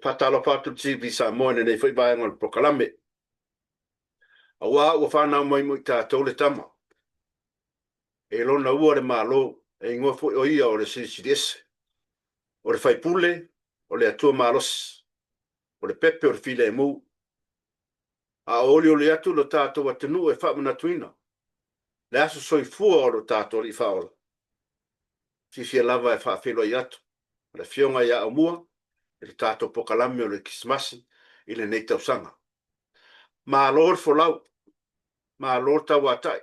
patalo patu TV Samoa nei foi vai ngol proklame. Awa ua whanau mai mo i tātou le tama. E lona ua le malo, e ingoa fo o ia o le CCDS. O le whaipule, o le atua malos, o le pepe o le file e mu. A oli o le atu lo tātou atenu e whamana tuina. Le aso soifua o lo tātou i whaola. Fifia lava e whaafelo i atu. Le fionga ia o mua, e le tātou pokalame o le kismasi, i le nei tausanga. Ma lor fo lau, ma lor tau atai.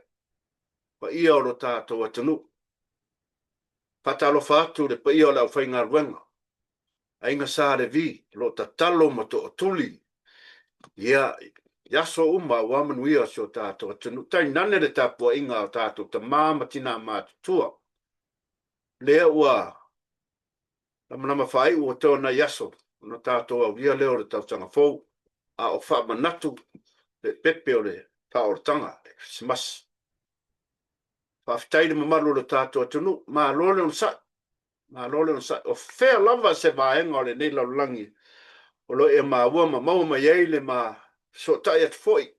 Pa ia o lo tātou atenu. Patalo fatu le pa ia o le au whainga ruenga. Ainga sa le vi, lo ta talo ma to tuli. Ia, yaso uma wa manuia so tātou atenu. Tai nane le tapua inga o tātou ta māma tina mātutua. Lea ua, nama whai ua tōna yaso. No tātou au ia leo le tautanga fau. A o wha manatu, le pepe o le whaoratanga, le Christmas. Whawhitaire mamaru le tātou atunu, ma lole on sa. Ma lole on sa. O whea lava se vaenga o le nei laulangi. O lo e ma ua ma mauma yeile ma so tai at foi.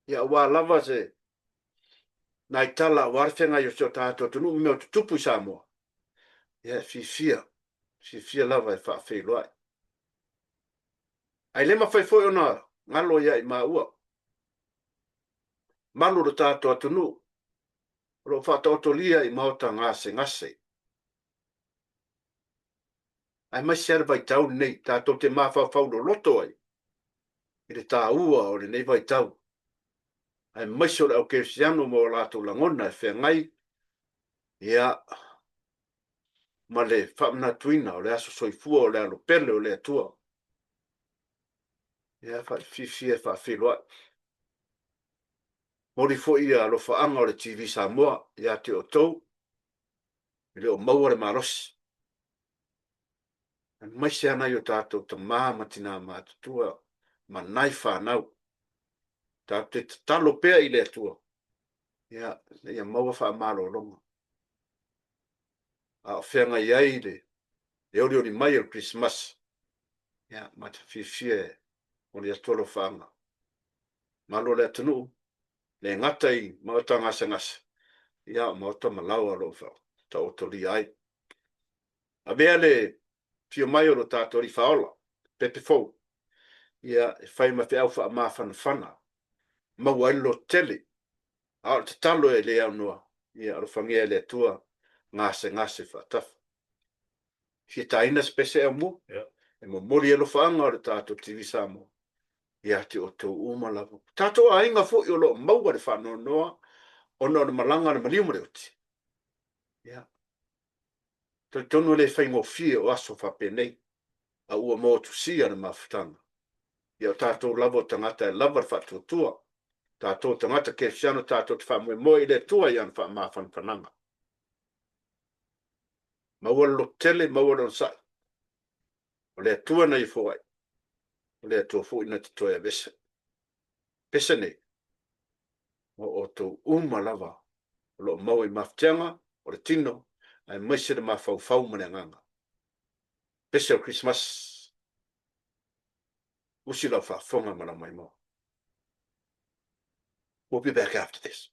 Ia ua lava se nai tala warwhenga yo so tātou atunu, meo tutupu sa moa. Ia fifia. Fifia lava e whawhiloai. Ai lema whai foi ona ngalo ia i ma ua. Malu le tātou atunu. Ro whātautolia i maota ngase. Ai mai sere vai tau nei, tātou te mawhau no loto ai. I le tā ua o le nei vai tau. Ai mai so le au kesiano mo lātou langona e whea ngai. Ia, ma le whamna tuina o le aso soifua o le alo pele o le atua. Ia, fifia whawhiloa. Mori fo ia lo whaanga o le TV Samoa, ia te o tau. I le o maua le marosi. Mai se ana i o tātou ta māma tina mātutua, ma nai whanau. Tātou te talo pea i le atua. Ia maua wha malo longa. A o whenga iai le, e ori mai o Christmas. Ia, ma te fifia o le atua lo whaanga. Malo le atunu, le ngata i maota ngase. Ia, maota malaua lo whao, ta otoli ai. A bea le, fio mai o lo tātou i whaola, pepe fau. Ia, e whai ma te au wha ma whana. Mau ai lo tele. A o te talo e le au noa. Ia, aro whangia le atua ngase whaatafu. Fia taina spese au mu. E mo mori e lo whaanga o le tātou TV Samoa. Ia te o tau umalavu. Tātou a inga fo i o lo maua le whanau noa. Ono o le malanga le maliumare oti. Ia. Tonu le whaingo fia o aso whapenei. A ua mo tu sia na mawhutanga. Ia o tātou lavo tangata e lava whatutua. Tātou tangata ke siano tātou te whamue mo i le tua i an whananga. Maua lo tele, maua lo sai. O le atua na i fōai. O le atua fōi na te toia vese. Pese nei. O tō lava. O lo mau i mawhutianga, o le tino. Ai maise le mawhau mane nganga. Pese o Christmas. Usi lau whafonga mana mai mo. We'll be back after this.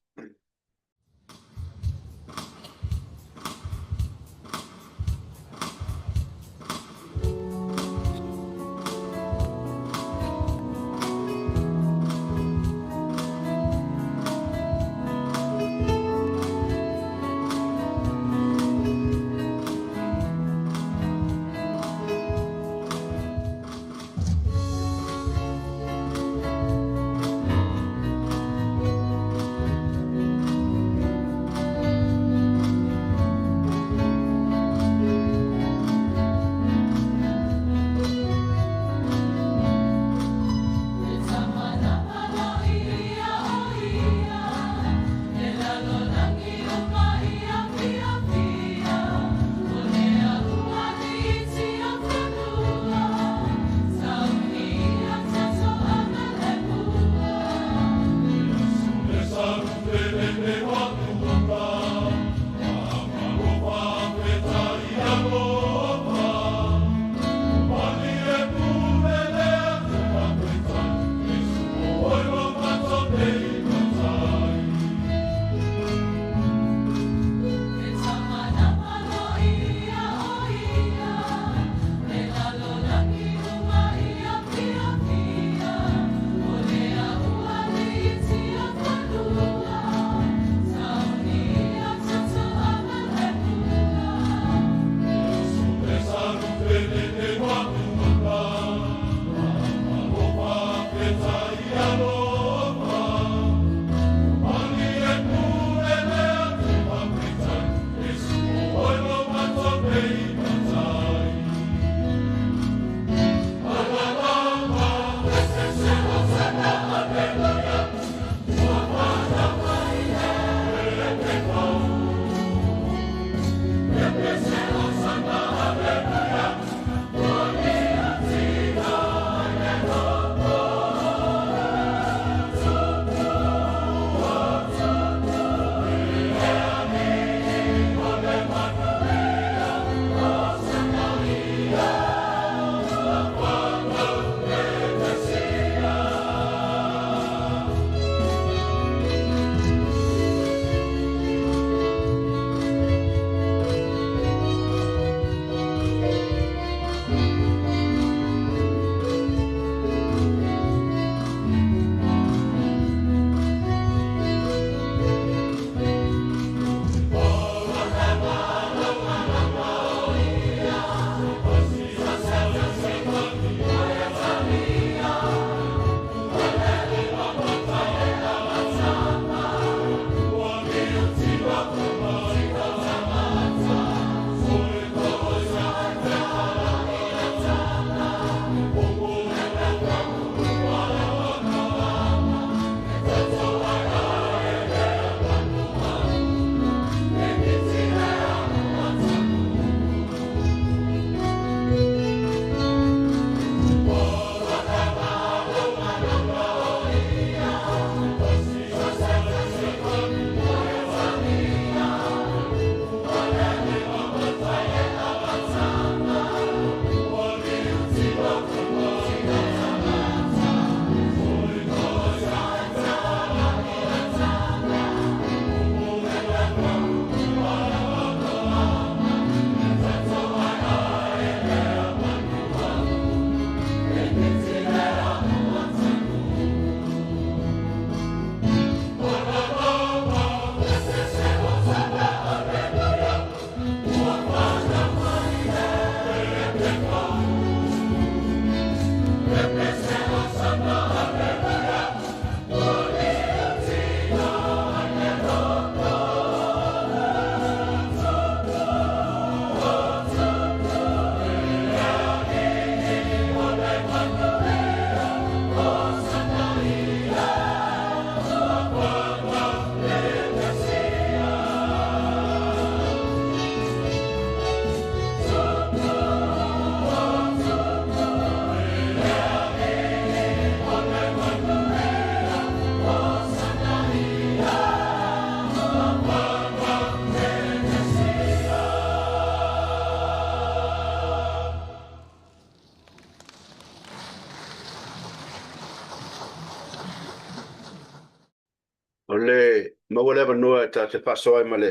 O le mawale vanua ta te pasoa ma le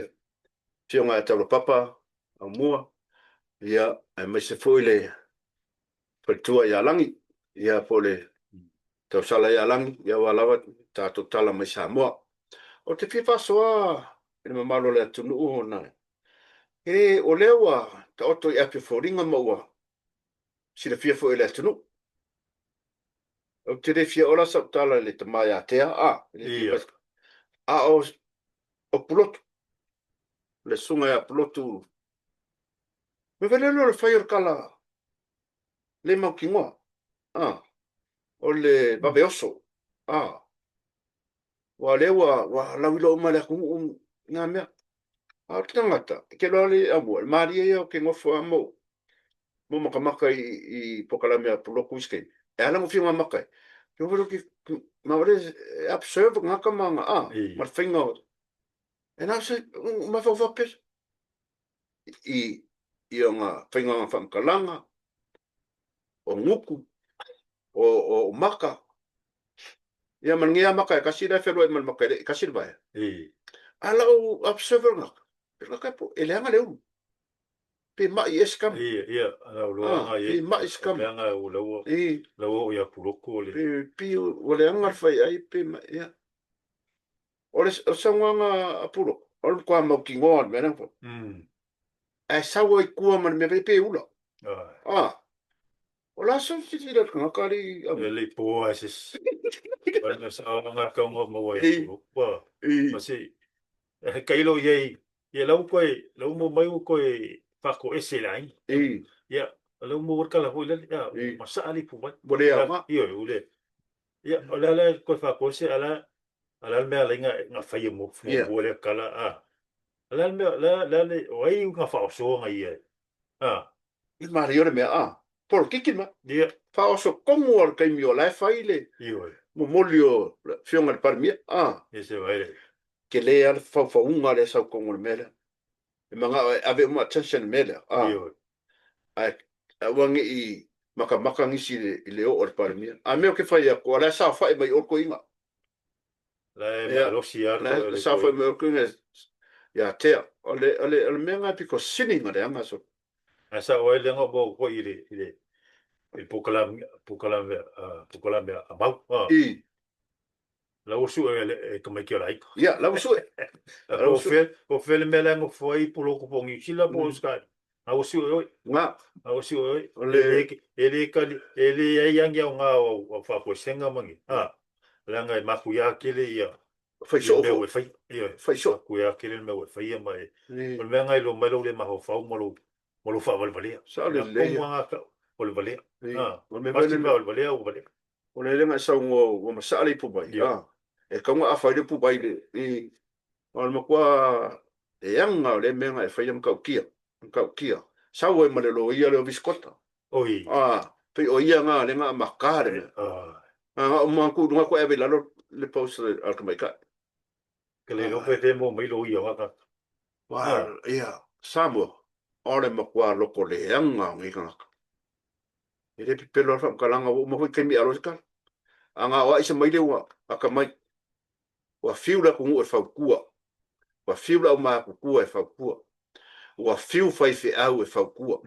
fionga e tau papa a mua ia e mai se foi le fatua ia langi ia po le tau sala ia langi ia walawa ta to tala mai sa mua o te fi pasoa e mamalo le tunu o na e o lewa ta oto ia pe foringa maua si le fia foi le tunu o te re fia ola sa tala le tamai a tea a a o pulotu le sunga ya pulotu me vele lo le fire kala le mau ki ngoa o le babe oso wa lewa wa lawilo ma le ku nga mea a tangata ke lo le amo maria yo ke ngofo amo mo makamaka i pokala mea puloku iske e ala mo fi maka yo velo ki ma vele observe nga kama ma finga e na se ma fa focus i nga finga nga famkalanga o nguku o maka ia mangia maka e kasira felo e mal maka e kasir vai ala o observer nga pela kapo ele anga leu pe mai eskam ia ala lo pe mai eskam anga o lo ia puloko le pe o le anga fai ai pe ia o le sanganga apulo o le kwa mau kingo me na po e sawo i kua man me pe ula o la so si ti ka kari le po ases Bueno, nga ka ngo mo wai wa masi kailo ye lau mo mai ko fa ko ese lai ya lau mo worka la hoile ya masa ali pu mai bole ama yo ule ya ala ko fa ko se ala me ala nga fa ye mo le kala ala me la le wai nga fa so nga ye i mario me por kikin ma dia fa oso como al kai mio la faile yo mo molio fionga par mi ese vai ke le al fa unga le sa con mele e manga ave uma attention mele yo a wangi i maka ngisi le o par mi me ke fa ya ko la sa fa mai o ko inga la lo si la sa fa me ko inga ya te ole menga piko sini ngare anga so asa o le ngo bo ko ile il pukalam amau la usu e como que ora ya la usu o fel mela ngo foi pulo ko pongi sila po ska a usu nga a usu ele yang yang nga o fa ko senga mangi la nga maku ya kile ya fai so me fai fai so ku ya kile me fai mai o me nga lo malo le ma ho fa mo lo fa val valia sa le le nga o le valia o me vale o valia o valia o le lenga sa ngo ma le pu bai e ka nga fa le pu bai le o ma kwa e anga le menga e fai am ka kia sa o ma le lo ia le biskota oi pe o ia nga le nga makare o ma ku nga ko e vela le post al ka mai ka que le lo pe mo mai lo ia ka wa ia samo ore ma kwa loko le anga ngi ka e le pelo fa kalanga o mo ke mi alo ka anga wa isa mai le wa aka mai wa fiula ku ngu fa kua wa fiula o ma ku kua fa kua wa fiu fai fe au e fa kua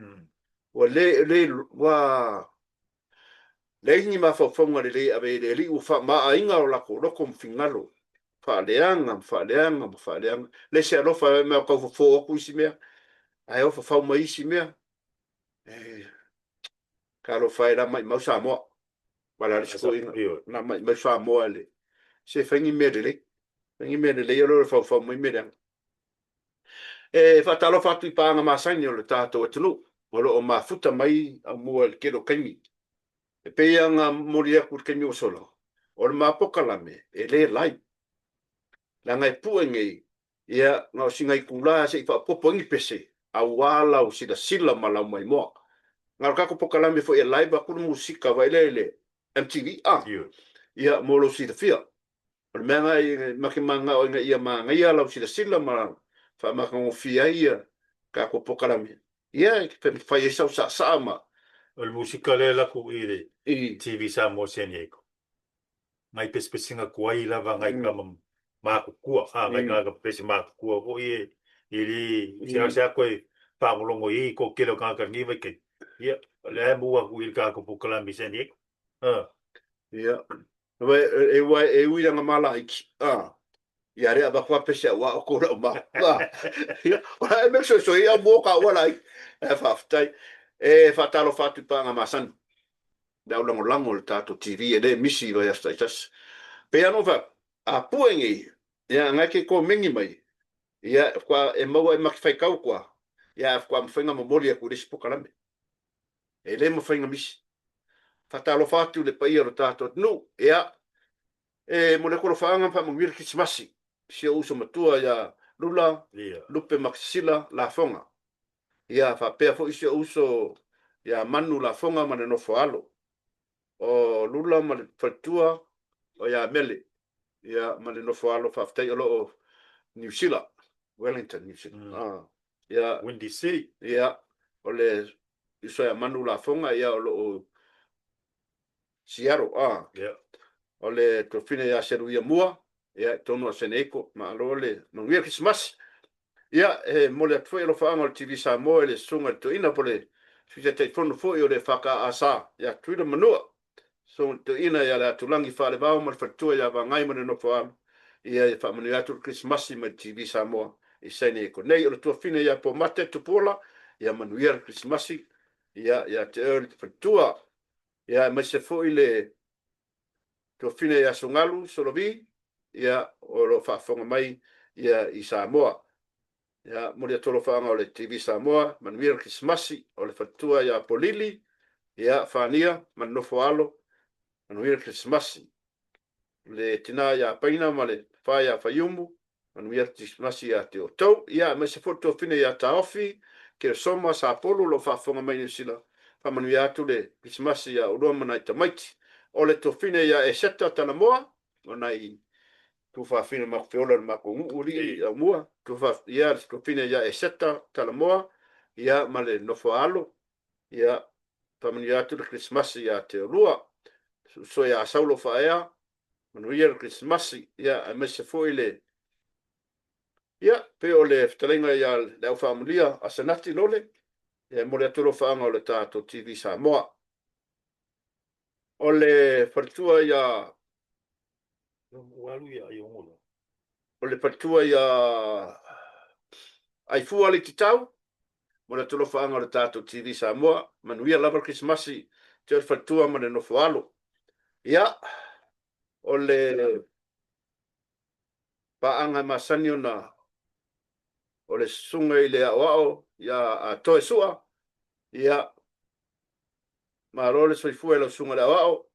wa le wa le ni ma fa fa ngale le ave le li u fa ma ainga o la ko loko mfingalo fa leanga le se alo fa me ka fo ku isi me ai o fa mai isi me ka lo fai la mai mau Samoa wala le sko na mai Samoa le se fengi medele yo fa mai medele fa talo fatu I panga masani o le tato atulu o lo o mafuta mai a mua le kero kaimi e pe anga moria kur kaimi o solo o le mapokalame e le lai la ngai puenge ia no singai kula se fa popongi pese a wala o sila mala mai mo ngal ka ko pokalame fo e live ku musika vai le MTV ia molo sida fia o le manga I makimanga o ia manga ia la sila mala fa makango fia ia ka ko pokalame ia fa ia sa ma o le musika le la ku I TV Samoa Senieko ngai pespesinga kuai lava ngai kama makukua ngai kanga pesi makukua ko ili sia koe pangolongo I ko kelo kanga ngiva ke ia le mua ku il ka ko Pukalami Senieko ia e ui nga mala iki ia rea ba kwa pese wa ko ra ma ia ora me so ia mo ka wala e faftai e fatalo fatu pa nga masan da lango le tato TV e le misi va sta tas pe ano va a puengi ia nga ke ko mingi mai ia kwa e mau e makfai kau kwa ia kwa mfenga memoria ku ris Pukalami e le mfenga misi fatalo fatu le pai ro tato no ia e mo le ko faanga pa mo wir kismasi se uso matua ia lula lupe maxila la fonga ia fa pe fo se uso ia manu la fonga ma no foalo o lula ma le fatua o ia mele ia ma le no foalo fa ftai o New Zealand Wellington New Zealand ia Windy City ia o le iso ia manu la fonga ia o Seattle ia o le tofine ia seru ia mua ia tono Seneko ma lo le mangia Christmas ia mo le foi lo fa ngol TV Samoa le sunga to ina pole fisa te fono foi o le faka asa ia tuida manua so to ina ia la tulangi fa le ba mo fatua ia va ngai mo no fa ia fa mo ia to Christmas ma TV Samoa I Seneko nei o le tofine ia po mate to pola ia manuia Christmas ia te fatua ia ma se foi le to fine ia songalu solobi ia o lo fa fonga mai ia I Samoa ia mo le tolo fa o le TV Samoa manuia Christmas o le fatua ia polili ia fania man no foalo manuia Christmas le tina ia paina ma le fa ia fayumu manuia Christmas ia te o tau ia ma se foto fine ia taofi ke soma sa polo lo fa fonga mai sila fa manuia tu le Christmas ia o lo mana tamaiti o le tofine ia e seta tana moa o nai tu fa fine ma feola ma ko uri a mua tu fa ia tofine ia e seta tana moa ia ma le no foalo ia fa manuia tu le Christmas ia te rua so ia saulo fa ia manuia le Christmas ia a mese foi le ia pe o le ftalenga ia le familia a senati lole ia mo le tolo fa o le tato TV Samoa o le fatua ia walu ia yongola o le fatua ia ai fu ali titau mo le tolo fa o le tato TV Samoa manuia lava Christmas te fatua ma le no foalo ia o le paanga masani ona o le sunga I le ao ia a toe sua ia ma role soifua le sunga le ao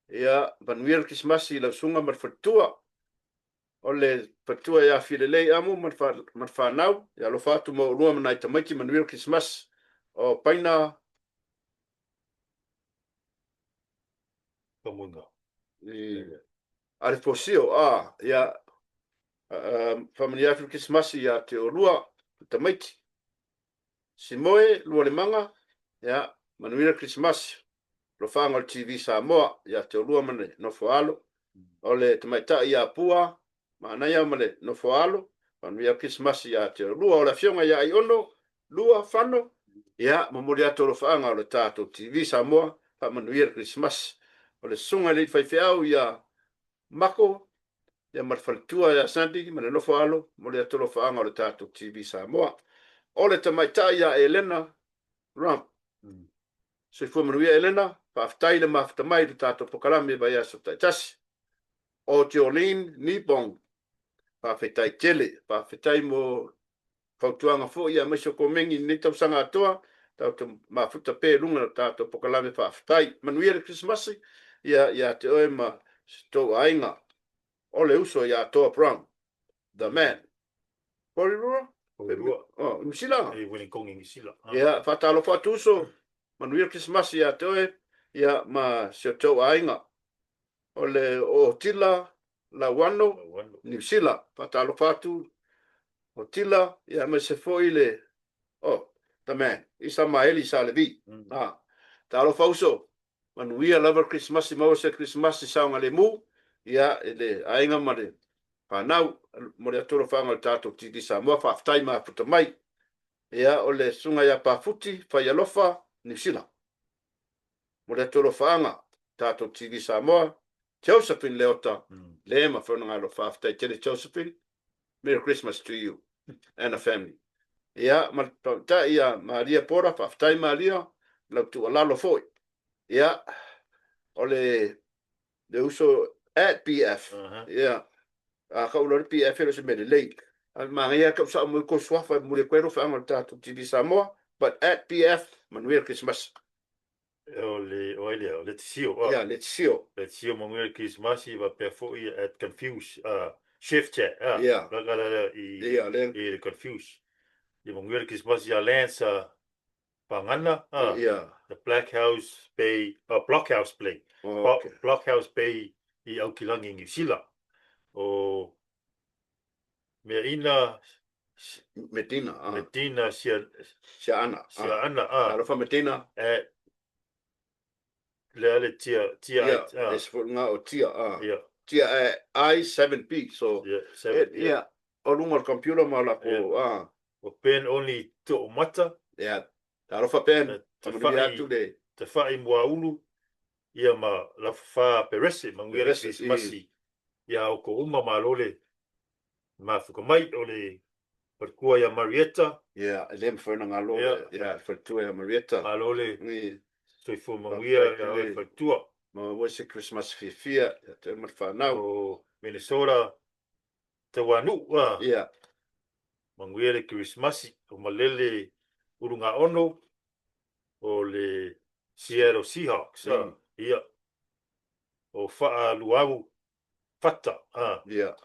ia manuia Christmas I le sunga ma fatua o le fatua ia filelei amu ma fanau ia lo fatu mo lua mana tamaiti manuia Christmas o paina pamunga ale fosio ia familia Christmas ia te orua tamaiti simoe lua le manga ia manuia Christmas lo fanga TV Samoa ia te orua mane no foalo o le tamaita ia pua ma ia male no foalo manuia Christmas ia te orua o la fionga ia I ono lua fano ia mamoria tolo fanga o le tato TV Samoa pa manuia Christmas o le sunga le faifeau ia mako ia marfaltua ia sandi ma le no foalo mo le tolo fanga o le tato TV Samoa o le tamaita ia Elena Rump Se foi manuia Elena, whaftai le maftamai le tātou pokalame vai aso taitasi. O Jolene Nibong, whawhetai tele, whawhetai mo whautuanga fo ia meso komengi ni tau sanga atoa, tau te mafuta pē lunga na tātou pokalame whawhetai. Manuia le Christmasi, ia te oe ma tau ainga. Ole uso ia atoa Brown, the man. Porirua? Oh, Nisila. Ia, whatalo whatuso, manuia le Christmasi ia te oe, ia ma se tau ainga. Ole o tila, la wano, New Zealand, patalo fatu, o tila, ia me se foi le, the man, isa maeli sa le vi. Talo fauso, manuia lava Christmas, mau se Christmas saunga le mu, ia ele ainga mare, panau, mo le atoro whanga le tato titi sa mua, whaftai maa puta mai, ia ole sunga ia pafuti, whai alofa, New Zealand. Mo le atoro whanga, tato titi sa mua, Josephine Leota, Lema for ngalo whaftai tele Josephine. Merry Christmas to you and a family. Ia, ta ia Maria Pora, whaftai Maria, lau tu alalo foi. Ia, ole le uso at BF. Ia, a kaulori BF elo se mele lei. Ma ia ka sa mo ko swafa mo le kwero fa ngal tatu tidi Samoa, but at BF, Manuel Christmas. Let's see. Yeah, let's see. Let's see. Manuel Christmas va perfo at confuse shift chat. Yeah. I confuse. The Manuel Christmas ya lança pangana. Yeah. The Blockhouse Bay play. Okay. Blockhouse Bay I Aukilangi New Zealand. O Medina Siana. Alofa Medina. Le tia. Es for nga o tia. Tia I7B. So yeah. Olunga computer mala ko o pen only to mata. Yeah. Alofa pen. Te fai mua ulu. Ia ma la fa perese manguera Christmasi. Ia o ko uma malole. Ma fuko mai ole per kua ia Marietta. Yeah, lem for ngalo. Yeah, for tu ia Marietta. Malole. So for manguera ia for tua. Ma was Christmas fifia te marfa now. O Minnesota te wanu. Yeah. Manguera Christmasi o malele urunga ono o le Seattle Seahawks. Ia. O faa luau fata. Yeah.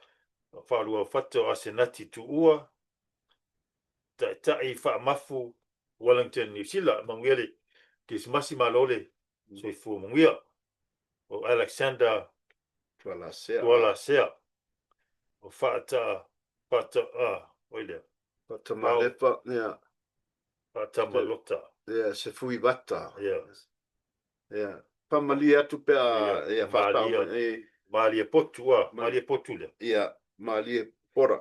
Faa luau fata o asenati tu ua. Tai faa mafu Wellington, New Zealand. Manguera Christmasi malole. So fu manguera. O Alexander Tualasea. O fata oile. Fata malepa. Yeah. Fata malota. Yeah, se fui bata. Yeah. Yeah. Pamalia tu pe ia fata. Malia potua. Malia potule. Yeah. Malia pora.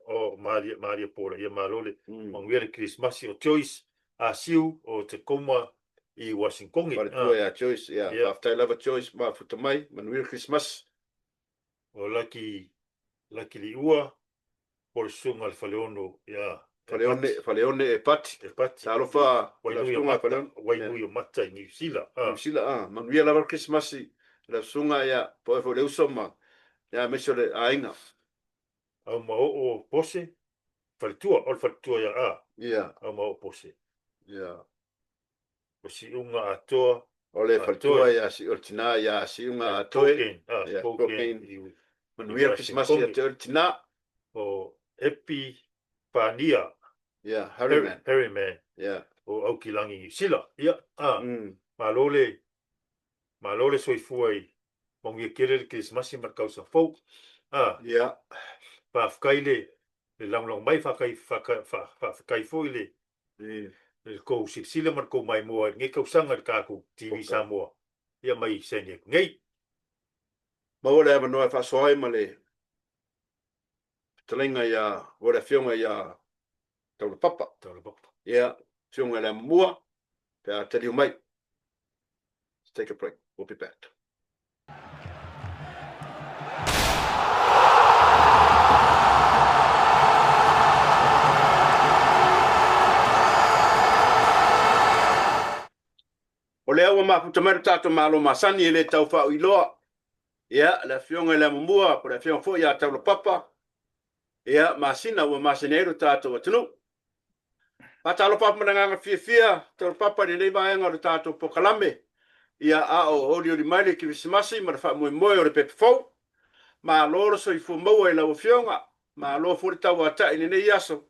O Maria pora. Ia malole. Manguera Christmasi o Joyce. A siu o te koma I Washington. Pare ia Joyce. Yeah. After lava Joyce ma futa mai. Manuel Christmas. O laki li ua. Por sunga al faleono. Yeah. Faleone e pati. Talofa. Wainui o mata I New Zealand. New Zealand. Manuia lava Christmas. La sunga ia. Poe fo le usoma. Ia meso le ainga. Au ma o pose. Falitua. Ol falitua ia Yeah. Au ma o pose. Yeah. O si unga atoa. Ole falitua ia si ortina ia si unga atoe. Spokane. Manuia Christmas ia te ortina. O Epi Pania. Yeah, Harryman. Yeah. O Aukilangi Sila. Yeah. Malole soifua mongi kere Christmas ma causa fou. Yeah. Pa fkaile le long mai fakai foile. Le ko sipsila mar ko mai mo nge kausanga ka ku TV Samoa. Ia mai senge ngai. Maole ava noa fa soai male. Talinga ia, ora fionga ia taula papa. Ia, fionga le mua, pea te liu mai. Let's take a break. We'll be back. le awa maputa mai tato malo masani le tau fa iloa. Ia, le fionga le mumua, po le fionga fo ia tau papa. Ia, masina ua masineiru tato watunu. Patalo papa mananga fia, tau papa ni leiva enga le tato po kalame. Ia a o oli oli maile ki visimasi, ma le fa moe moe o le pepe fau. Ma loro so i fu maua i lau fionga. Ma lo fu le tau ata i nei aso.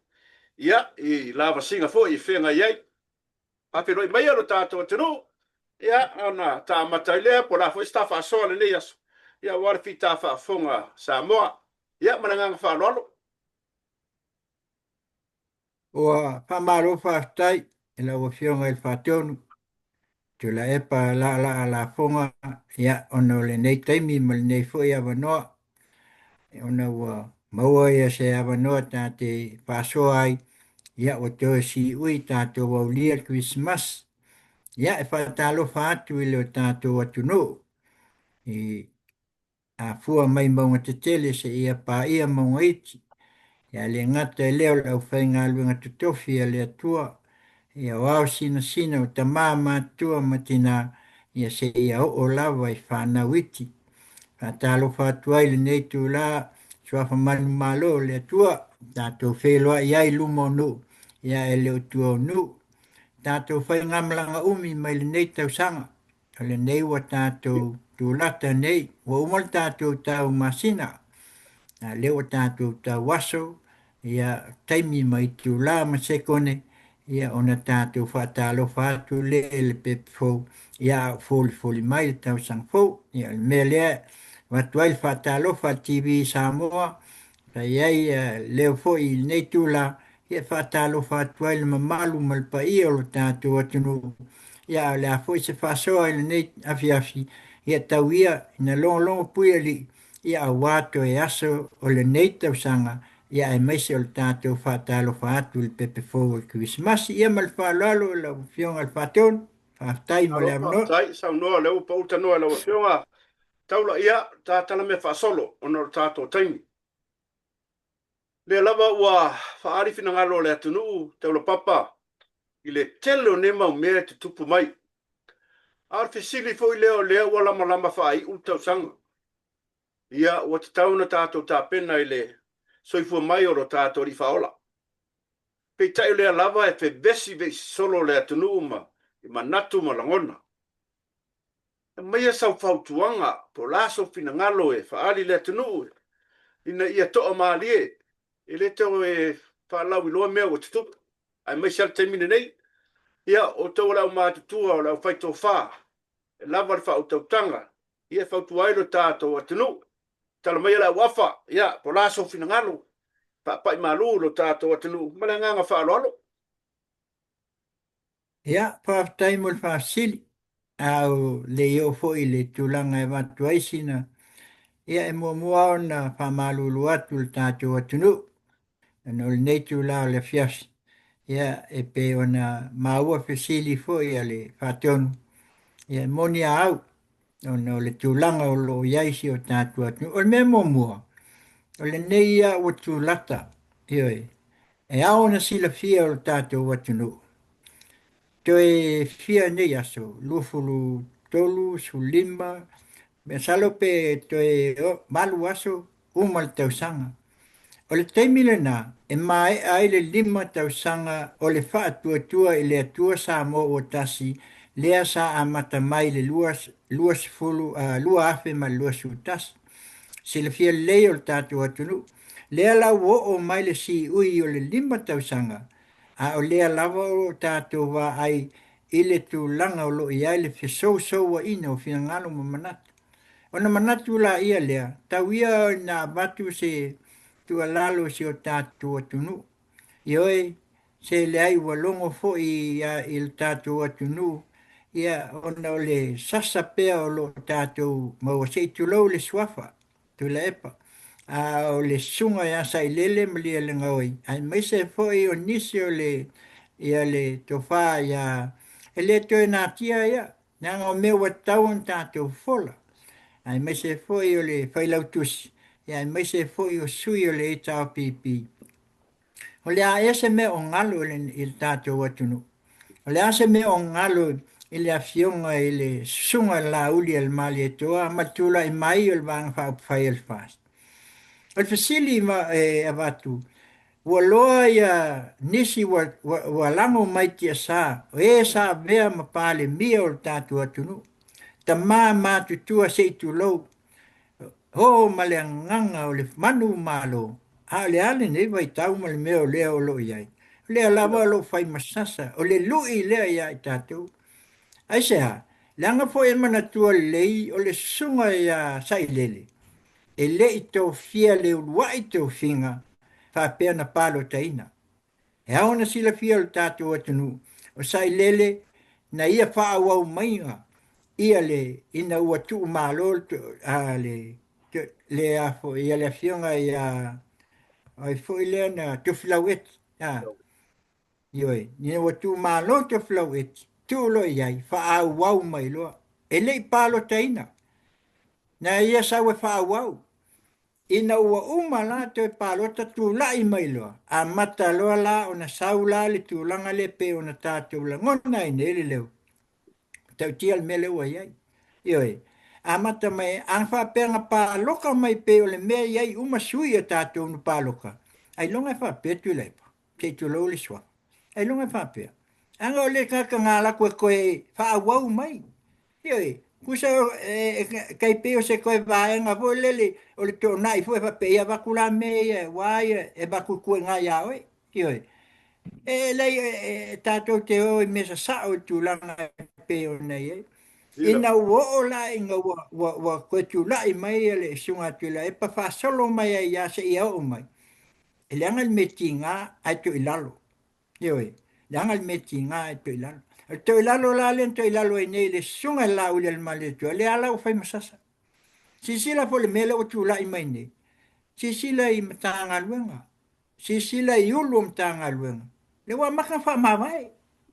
Ia, i lava singa fo i fenga iai. Pape roi mai alo tato watunu. Ia, ana ta matai lea, po la fo istafa asoa le nei aso. Ia, wari fi ta fa fonga Samoa. Ia, mananga fa lolo. Ua whamaro whaftai, e la ua whionga i whāteonu. Tu la epa la whonga, ia, ono le nei taimi, ma le nei fwoi awa noa. Ona ua maua ia se awa noa tā te whāsoa ai, ia, o te si ui tātou wau lia Christmas. Ia, e whātalo whātu i leo tātou atu no. I a fua mai maunga te tele se ia pā ia maunga iti. Ia le ngata e leo lau whainga luenga tutofi a le atua. Ia wao sina o ta maa tua matina ia se ia o lawa i whanau iti. Whātalo whātua i le nei tu la suafa manu malo le atua. Tātou wheloa iai lumo nu. Ia e leo tua nu. Tātou whainga malanga umi mai le nei tau sanga. O le nei wa tātou tu lata nei. Wa umal tātou tau masina. Leo tātou tau waso. Ia taimi mai tu la ma sekone. Ia ona tātou whātalo whātu le pepfo. Ia foli mai le tau sang fo. Ia le mea lea. Watuai whātalo wha TV Samoa. Iai leo fo i nei tu la. Ia whātalo whātuai le mamalu malpa ia o tātou atunu. Ia le a fo i se whāsoa i le nei afi. Ia tau ia ina long puia li. Ia a wāto e aso o le nei tau sanga. Ia e maise o le tātou whātalo whātu le pepe fōu e Christmas. Ia mal whālalo la whionga al whāteon. Whātai ma le amno. Whātai, sau noa leo pauta noa la whionga. Taula ia, tātala me whāsolo, ono tātou taimi. Le lava ua whaari whina ngalo le atunu, taula papa, i le telo ne mau mea te tupu mai. Ar fisili fo i leo wala malama whaai utau sanga. Ia, ua te tauna tātou tāpena i le soifua mai o lo tātou ri whaola. Pei tai lea lava e fe vesi solo le atunu ma, i manatu ma langona. Maia sau whautuanga, po laso fina ngalo e whaali le atunu. Ina ia toa maalie, e le teo e whaalau i loa mea o te tupu. Ai mai sial teimine nei. Ia, o tau lau mātutua o lau whaito whaa. E lava le whautautanga. Ia whautuairo tātou atunu. Tala mai la wafa, ia, po laso fina ngalo. Pai malu lo tātou atunu. Malanganga whaalolo. Ia, whaftai mo le whaasili. Au le io foi le tulanga e watu aisina. Ia e mua ona whamalulu atu le tātou atunu. Ano le neitu lao le fiasi. Ia e pe ona maua fesili foi a le whateonu. Ia moni a au. Ono le tulanga o lo iaisi o tātou atunu. O le mea mua. O le neia o tulata. Ioi. E ao na sila fia o tātou atunu. Toe fia nei aso, lufulu tolu, sulima, me salope toe malu aso, umal tau sanga. O le teimile na, e mai ai le 5 tau sanga o le wha tua i le atua sa mo o tasi, lea sa amata mai le lua afe ma lua sutasi. Se le fia lei o le tātua atunu, lea la o mai le si ui o le 5 tau sanga, a o lea lava o tātou wa ai i le tu langa o lo i ai le fisou wa ina o fina ngalo ma manatu. O na manatu la ia lea, tau ia na batu se tu alalo si o tātou atunu. Ioi, se le ai walongo fo i le tātou atunu, ia ona o le sasa pea o lo tātou maua se tu lau le swafa, tu le epa. O le sunga ya sa ilele mali le ngoi. Ai mai se foi o nisi o le ia le tofa ya ele to na tia ya. Nga o me wa tau ta to fola. Ai mai se foi o le fai lautus. Ya ai mai se foi o sui o le ta pipi. O le a ese me o ngalo le il tato watunu. O le ase me o ngalo ele afionga ele sunga la uli al mali e toa matula i mai o le vanga whaupwhai al fast. Al fasili ma e avatu. Ua loa ia nisi wa lango mai tia sa. O e sa vea ma pale mia o le tatu atunu. Ta ma tutua se tu lo. Ho ma le nganga o le manu malo. A le ale nei vai tau ma le mea o lea o lo iai. Lea lava lo fai masasa. O le lui lea ia i tatu. Ai sea, langa po e mana tua lei o le sunga ia sai lele. E le i tau fia le urua i tau finga. Fa pea na palo taina. E hao na sila fia o tātou atunu. O sai lele na ia wha awau mainga. Ia le ina ua tuu malo le afo ia le fionga ia ai fo ile na tufilau et. Ioi, ni ua tuu malo tufilau et. Tu lo iai, wha awau mai loa. E le i palo taina. Na ia sawe wha awau. Ina ua la te palota tu lai mai loa. A mata loa la o na sau la le tu langa le pe o na tātou la. Ngona i nele leo. Tau tia le mele ua iai. Ioi. A mata mai, ang wha penga paloka mai pe o le mea iai sui o tātou nu paloka. Ai longa e wha pe tu leipa. Te tu lo le swa. Ai longa e wha pe. Anga o le kaka ngā la koe wha awau mai. Ioi. Kusa kai peo se koe vaenga vo lele o le tō nai fo e whape ia wakula me ia wai e baku kue ngā ia oe. Ioi. E lei tātou te o i mesa sa o tūlanga peo nei e. Ina ua o la inga wa koe tūla i mai e le sunga tūla e pa whasolo mai e ia se ia o mai. E le angal me ti ngā ai tu ilalo. Ioi. Le angal me ti ngā ai tu ilalo. Tau ilalo la len tau ilalo e nei le sunga la ule al male tua. Le ala o fai masasa. Sisila po le mele o tula i mai nei. Sisila i matanga luenga. Sisila i ulu matanga luenga. Le wa maka wha mawai.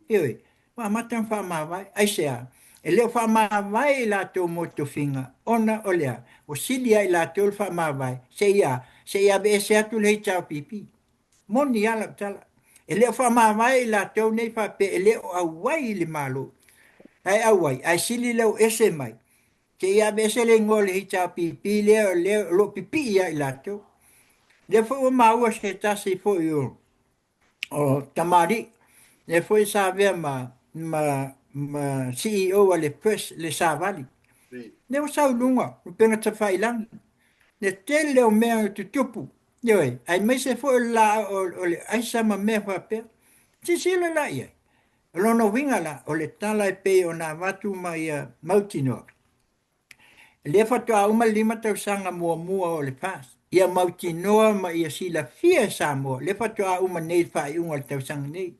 Ioi. Wa matan wha mawai. Aisea. E leo wha mawai la tau moto finga. Ona o lea. O silia i la tau wha mawai. Se ia be se atu le hei tau pipi. Moni ala tala. E leo wha mawai la tau nei wha pe e leo awai le malo. Ai awai, ai sili leo ese mai. Ke ia bese le ngole hi tau pipi leo lo pipi ia i la tau. Le fo o maua se tasi fo i o tamari. Le fo i sa vea ma CEO le press le sa vali. Le o sa ulunga, o penga ta whailangi. Le te leo mea tu tupu. Ioi, ai mai se fo la o le aisa ma mea whapea. Sisila la ia. Lono winga la, o le tala e pe o na watu mai mautinoa. Le whatua uma lima tau sanga mua o le pas. Ia mautinoa ma ia sila fia sa mua. Le whatua uma nei whai unga le tau sanga nei.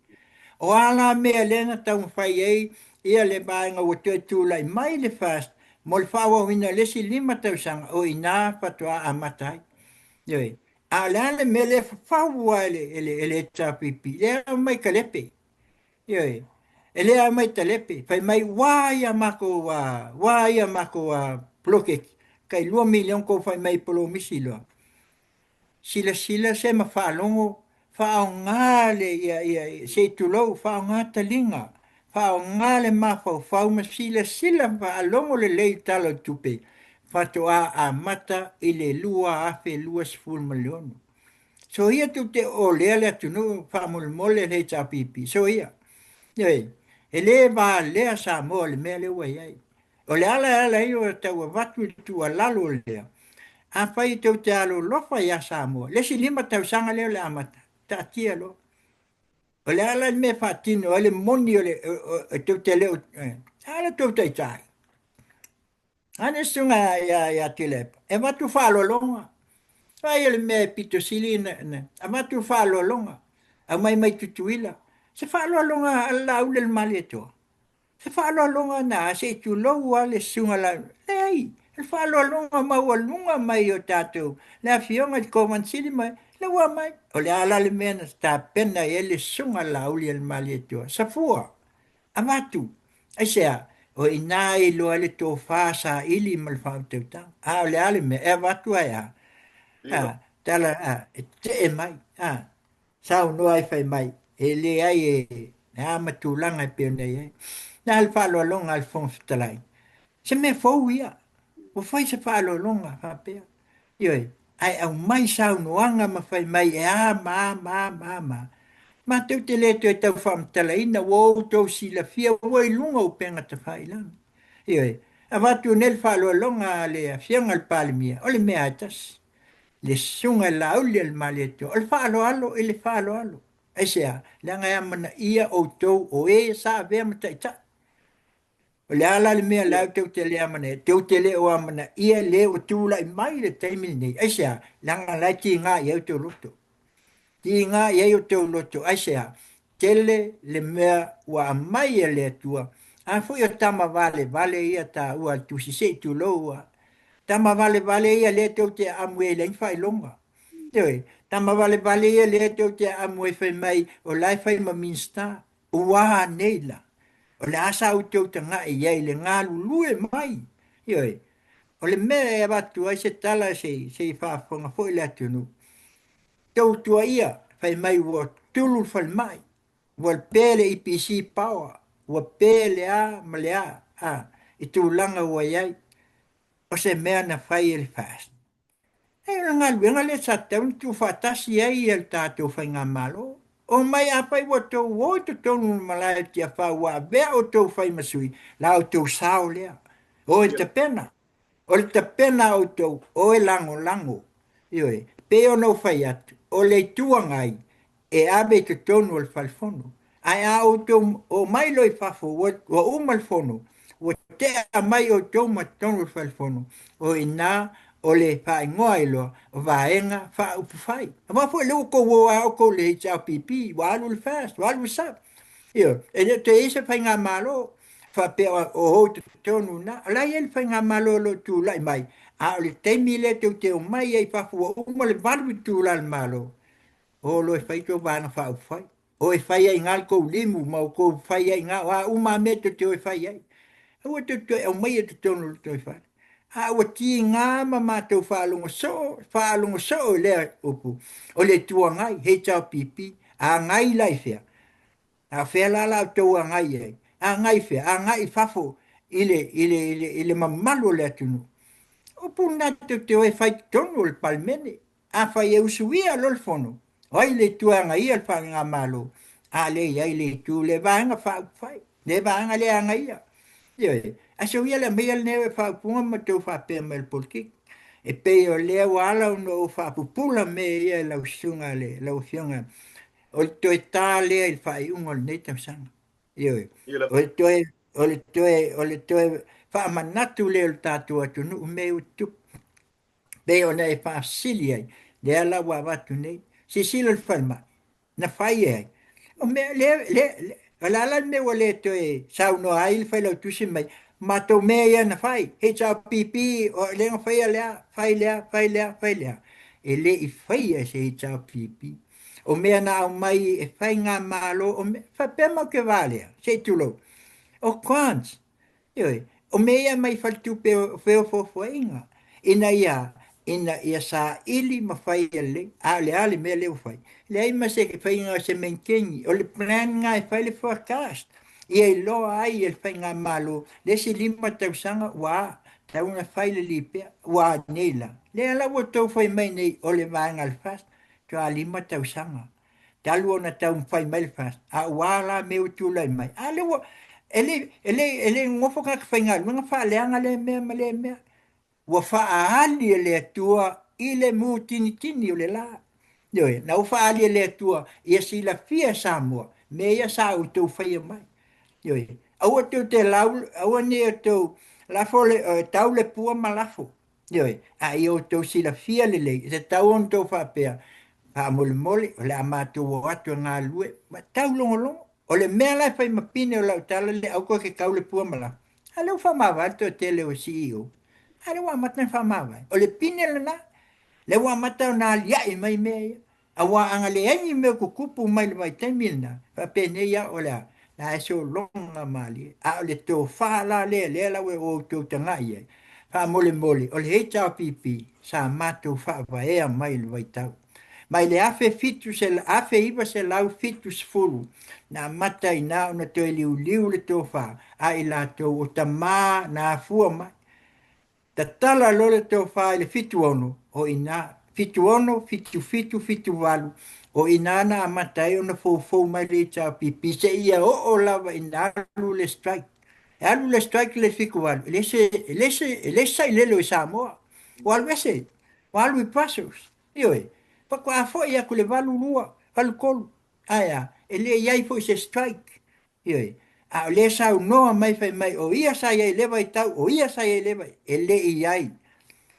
O ala mea lena tau whai ei, ia le baenga o te tūlai mai le fast, mo le whawa wina lesi lima tau sanga o ina whatua a matai. Ioi. A le mele whaua ele tapipi. Le mai kalepe. Ioi. Ele mai talepe. Fai mai waia mako bloke. Kai 2 milion ko fai mai polo misilo. Sila se ma whaalongo. Whaongale ia se tulau. Whaongata linga. Whaongale ma whau ma sila whaalongo le lei talo tupe. Fatoa a mata i le lua afe lua sifuru milionu. So ia tu te o lea lea tunu whamulmole le tapipi. So ia. Iei. E le va lea sa mo le mea le ua iai. O le ala i o tau a watu tu a lalo lea. A whai tau te alo lofa ia sa mo. Le si lima tau sanga leo le amata. Ta tia lo. O le ala me whatino. O le moni o le tau te leo. Ala tau te tai. Ane sunga ya tilepa. E watu whalolonga. Whai ele mea pito sili na. A watu whalolonga. A mai tutuila. Se whalolonga ala ule mali etoa. Se whalolonga na se tu loa le sunga la. Ei, le whalolonga maua lunga mai o tātou. Le awhionga ko mansili mai. Le wa mai. O le ala le mea na ta pena ele sunga la ule mali etoa. Sa fua. A watu. Aisea. O ina i loa le tō whāsa ili mal whātau tau. A le ale me e watu ai a. Tala e te e mai. Sau no ai whai mai. E le ai e amatulanga e peo nei. na al whaalolonga al whomwhitalai. Se me fau ia, o whai se whaalolonga, whapea. Ioi, ai au mai sau noanga ma whai mai e ma. Ma tau te le tau tau whamtalaina, wau tau sila fia, wai lunga o penga te whai langa. Ioi, a watu nel whaalolonga le a fianga al palimia, ole mea atas. Le sunga la uli al maleto, ole whaalo ele whaalo alo. Esea, langa ya mana ia o tau o e sa vea mata ita. O le ala le mea lau tau te lea mana, tau te lea o amana ia le o tūla i mai le taimini nei. Esea, langa lai ti ngā iau tau loto. Ti ngā iau tau loto, esea, tele le mea wa mai e le atua. A fui o tama vale ia ta ua tu si se tu loa. Tama vale ia le tau te amue le whai longa. Tei, tama vale ia le tau te amue whai mai o lai whai ma minsta. Ua neila. O le asa au tau ta ngā iei le ngā lulue mai. Ioi, o le mea e watu ai se tala se whaafonga fwoi le atunu. Tau tua ia, whai mai ua tulu whai mai. Ua pēle IPC power. Ua pēle a malea. I tū langa ua iei. O se mea na whai ele fast. E ngā luenga le sa tau ni tu whatasi ei el tātou whai ngā malo. O mai apai wa tau woi to tonu malai tia whaua vea o tau whai masui. La o tau sao lea. O e te pena. O le te pena o tau. O e lango. Ioi. Pe o nau whai atu. O le tuangai. E abe te tonu al whalfono. Ai a o tau o mai loi whafo. O umalfono. O te a mai o tau ma tonu al whalfono. O ina o le whae ngoa iloa, o vaenga, wha upu whai. A mafu e leo ko woa o ko le hitau pipi, walu le fast, walu sap. Io, e le te isa whai ngā malo, wha pēa o hou te tonu na, ala i ele whai ngā malo lo tū lai mai. A o le teimi le te o mai ei whafu o uma le valu tū lai malo. O lo e whai tō vāna wha upu whai. O e whai ai ngā kou limu, ma o kou whai ai ngā, o uma me te o e whai ai. O te o mai e te tonu lo te whai. A ua ti ngā ma mātou whaalonga so le upu. O le tua ngai, he tau pipi, a ngai lai whea. A whea la la tau a ngai ei. A ngai whea, a ngai whafo, ile mamalu le atunu. Upu natu te oe whai tonu le palmene. A whai e usuia lol fono. Oi le tua ngai al wha ngā malo. A le iai le tu le vanga whai. Le vanga le a ngai ia. Ioi. Aso ia le mea le newe whaapunga ma tau whapea me le politik. E pe o lea wala uno o whaapupula me ia lau sunga le, lau fionga. O le toe tā lea il whaaiunga le neitam sanga. Ioi. O le toe whaamanatu lea le tātua tunu me utup. Pe o nei whaasili ai. Lea la wawatu nei. Si sila le whaima. Na whai ai. O mea le alala me wale toe sauno ai le whailau tusi mai. Mato mea na fai, he tau pipi, o lenga fai lea. E le I fai e se he tau pipi. O mea na au mai e fai ngā malo, o mea, fai pema ke valea, se tulo. O kwans, o mea mai fai tupe feo fofo inga. Ina ia sa ili ma fai ale mea leo fai. Le ai ma se ke fai ngā se menkengi, o le plan ngā e fai le forecast. Ia I loa ai e whai ngā malo, le se lima tau sanga, wā, tau na whai le lipea, wā neila. Le ala wa tau whai mai nei o le vāenga le fast, tu a lima tau sanga. Talu ona tau whai mai le fast, a wā la me utulai mai. A le wa, ele ngofo kaka whai ngā, lunga wha leanga le mea. Wa wha aali le atua, I le mū tini o le la. Ioi, na wha aali le atua, ia si la fia Samoa, me ia sa u tau whai mai. Ioi, aua tau te lau, aua ne o tau lafo tau le pua ma lafo. Ioi, a I o tau sila fia le lei, se tau on tau whapea, a mole, o le amatu o atu ngā lue, ma tau longo, o le mea lai whai mapine o lau tala le au koe ke kau le pua ma lafo. A leu whamawa atu o tele o CEO. A leu amata whamawa. O le pine le na, leu amata o nā liai mai mea. Awa anga le enyi mea kukupu mai le mai taimina, whapene ia o lea. Na e so longa mali. A le tō whala le la we o tō tangai e. Wha mole, o le hei tau pipi, sa mātou whawa ea mai le wai tau. Mai le afe fitu afe iwa se lau fitu sefulu. Na mata ina ona to liu liu le tō wha. A i la tō o ta mā na fua mai. Ta tala lole tō wha le fitu ono. O ina fitu ono, fitu walu. O ina na mata i ona fō mai le tau pipi. Se ia o lava ina alu le strike. Alu le strike le fiku walu. Lesa i lelo i Samoa. Walu ese. Walu i pasos. Ioi. Pako a fo ia kule walu lua, walu kolu. Aya, ele iai fo se strike. Ioi. A le sa noa mai fai mai, o ia sa iai lewa i tau, o ia sa iai lewa, ele iai.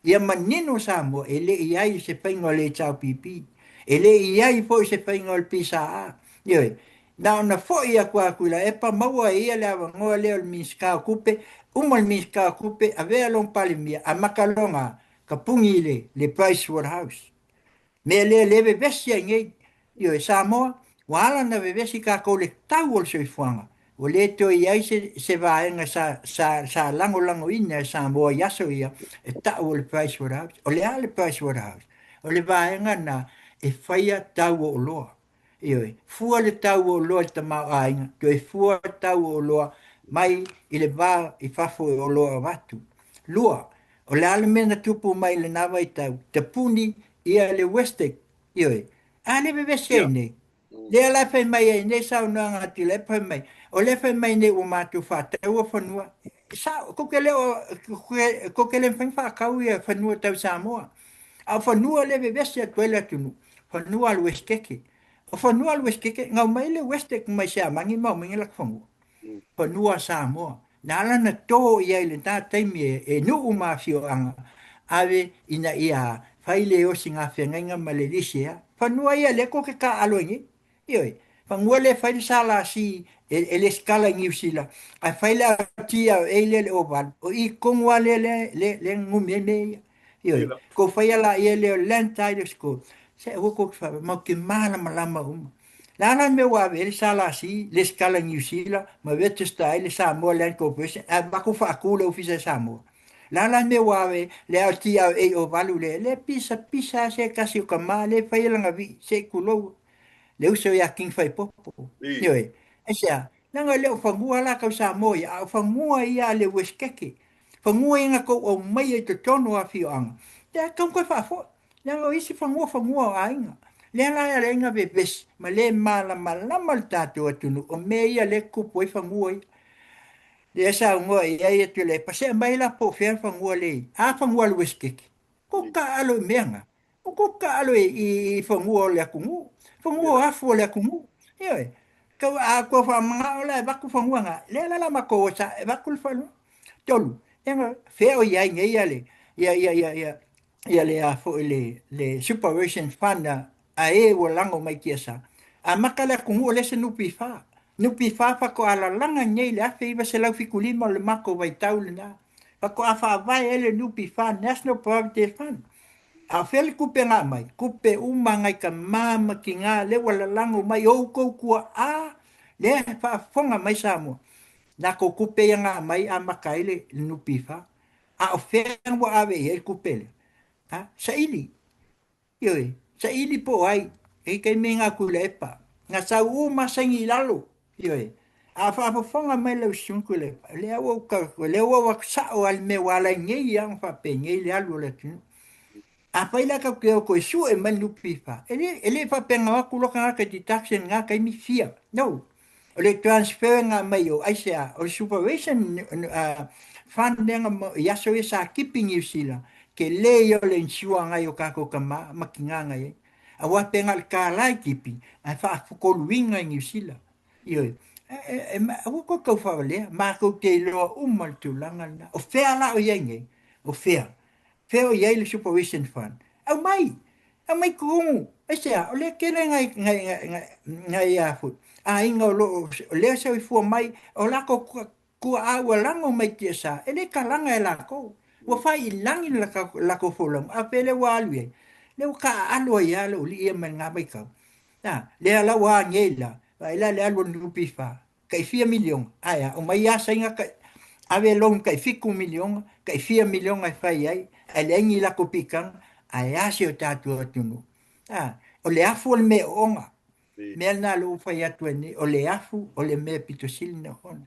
Ia manino sa mo, ele iai se paingo le tau pipi. Ele iai fo se paingo le pisa a. Ioi. Na ona fo ia kua kula, e pa maua ia le awa ngoa leo le miska kupe, umal miska kupe, a vea long palimia, a makalonga, ka pungi le Pricewaterhouse. Me le vesi ngai yo Samoa wala na vesi ka ko le tau o se fuanga o le to ia se va en sa lango ina Samoa ya so ia e tau o le Pricewaterhouse o le ale Pricewaterhouse o le va en na e faia tau o lo yo fua le tau o lo te ma ainga to e fua tau o lo mai i le va i fafo o lo vatu lua o le ale mena tupu mai le nava i tau te puni ia le Westek, ioi. A le bebe se ne. Le ala fai mai ne sa una ngati le fai mai. O le fai mai ne o matu fata ua whanua. Sa, ko ke le fai whakau ia whanua tau Samoa. A whanua le bebe se atuela tunu. Whanua al Westeke. O whanua al Westeke, ngau mai le Westek mai se amangi mau mingi lak whanua. Whanua Samoa. Nala na tō ia le tā taimi e nu umafio anga. Ave ina ia fai le o singa whenga malelisia. Whanua ia le ko ke ka aloingi. Ioi. Whangua le fai sala si e le skala ngiusila. A fai le atia e le o val. O i kongwa le ngumie mea. Ioi. Ko fai ala ia le o land title school. Se o ko fa ma ke mala malama uma. Lana me wa le sala si le skala ngiusila. Ma vete sta le Samoa Land Corporation. A bako fa akula ofisa Samoa. Lala me wawe le atia e o valu le pisa se kasi o kama le fai langa vi se kulo le uso ya king fai popo yoi esa nanga le fangua la ka sa mo ya fangua ia le Weskeke fangua inga ko o mai e te tono a fio anga te kam ko fa fo nanga isi fangua ainga le la le inga bebes ma le mala mal tatu atunu o me ia le kupo e fangua le sa ngua ia tu le pase mai la po fer fangua le a fangua le Weskeke ko ka alo menga ko ka alo i fangua le kungu fangua afu le kungu ye ka a ko fa ma la ba ku fangua nga le la ma ko sa ba ku fa lo tolu enga fe o ia ia le ia le a fo le supervision fund a e wo lango mai kiesa a makala kungu le se nupi fa ko ala langa nei le afe iba se lau fikulima le mako vai tau le na. Pako afa vai ele nupi fa National Poverty Fund. A fele kupe ngā mai, kupe uma ngai ka mama ki ngā le wala lango mai o kou kua a le fa fonga mai Samoa. Na ko kupe ya ngā mai a makaile le nupi fa. A o fele wa ave e kupe le. Ha? Sa ili. Ioi, sa ili po ai. E kai me ngā kule epa. Ngā sa u masangi lalo. Ioi. A fa fonga mai le sunku le. Le o ka le o sa o al me wala ngai yang fa pe ngai le alu le tunu. A pai la ka ko su e man lupi fa. Ele fa pe ngā ku lo ka ka deduction ngā kai mi fia. No. O le transfer ngā mai o aisa o supervision fund nga ya so sa keeping you sila. Ke le yo le insua ngai o ka ko ka ma ki ngā ngai. A wa pe ngā ka lai keeping. A fa ko luinga ngi sila. Ioi. O ko fa le ma ko te lo mal tu langa na o fea la o yenge o fea o yele supervision fund au mai ku esa o le kele ngai a fu a inga lo le se fu mai o la ko a wa lango mai tiesa ele ka langa la ko wa fa i langi la ko folam a pele wa alwe le ka alo ya lo li e man nga mai ka na le ala wa ngela ila le alwo nupi fa kai 4 milion aya o mai asa inga ka ave long kai 5 milion kai 4 milion ai fai ai ele ngi la ko pikan aya se o tatu atunu o le afu o le mea onga. Mea nā lo fai atu ni, o le afu o le mea pitosili na hona.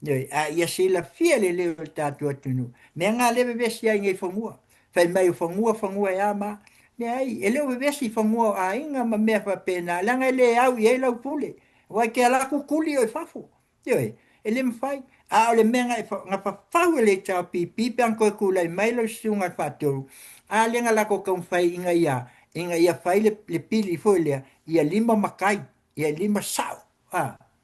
Ia se la fia le leo le tātua tunu. Mea ngā lewe vesi ai ngai whangua. Fai mai o whangua e ama. Mea ai, e leo vesi whangua a inga ma mea wha pēnā. Langa e le au i e lau pule. Wai ke alaku kuli o i whafu. E le mwhai. A o le mea ngā whawhau e le tau pipi. Pe anko e kula i mai lau sunga whātoru. A le ngā lako kau whai inga ia. Inga ia whai le pili fo lea. Ia lima makai. Ia lima sau.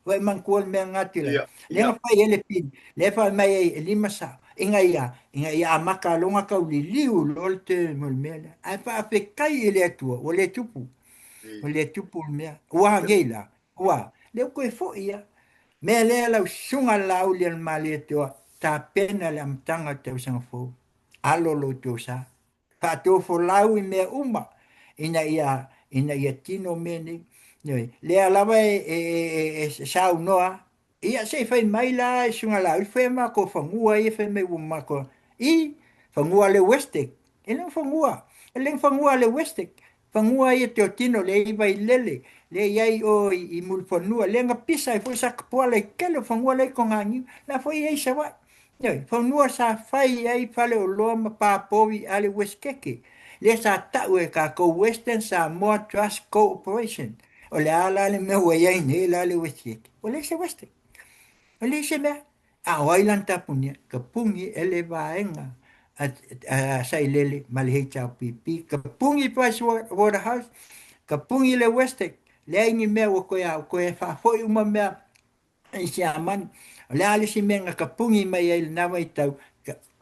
Wai mangkua le mea ngati la. Lenga whai ele pili. Le whai mai e lima sau. Inga ia a maka longa kau li liu lol te mo le mea lea. Ai wha afe kai e le atua. O le tupu. O le tupu le mea. Ua ngei la. Ua. Leo koe fo ia. Mea lea lau sunga lau le al mali e toa. Ta pena le amtanga tau sanga fo. Alo lo tau sa. Pa tau fo lau i mea uma. Ina ia tino mene. Lea lava e sau noa. Ia se fai mai la e sunga lau. I fai mako whangua i fai mai umako. I whangua le Westek. E leng whangua. E leng whangua le Westek. Whangua i te o tino le iwa i lele. Le iai o i mulwhanua. Le nga pisa i fai sa kapua le kele whangua le kongangi. La fai ei sa wai. Whanua sa fai ai fale o loa ma pāpowi ale Weskeke. Le sa tau e ka ko Western Samoa Trust Corporation. O le ala le mea ua iai ne la le Weskeke. O le se Western. O le se mea. A o ailan tapunia. Ka pungi ele vaenga. A sai lele malihei tau pipi. Ka pungi Price Waterhouse. Ka pungi le Western. Le aingi mea o koe au. Koe whafoi uma mea. I se amani. O le ale si mea ka pungi mai ai le nawa i tau.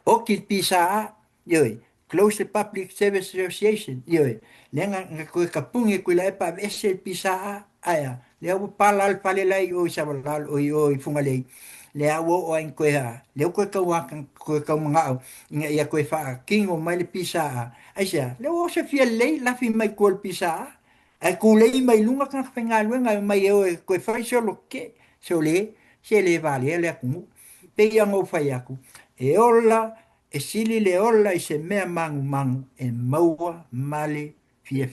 Oki pisa a. Ioi. Close Public Service Association. Ioi. Lenga koe ka pungi koe la epa vese pisa a. Aya. Le au pala al pale lai o i sabalal o i fungalei. Le au o ain koe ha. Le au koe ka wakan koe ka mga au. Inga ia koe wha kingo mai le pisa a. Aisea. Le au se fia lei lafi mai koe le pisa a. Ai kulei mai lunga kan whainga luenga mai eo e koe whai solo ke. So le. Se le vale e le akungu. Pe ia ngau whai aku. E ola. E sili le ola i se mea mangu e maua male fia.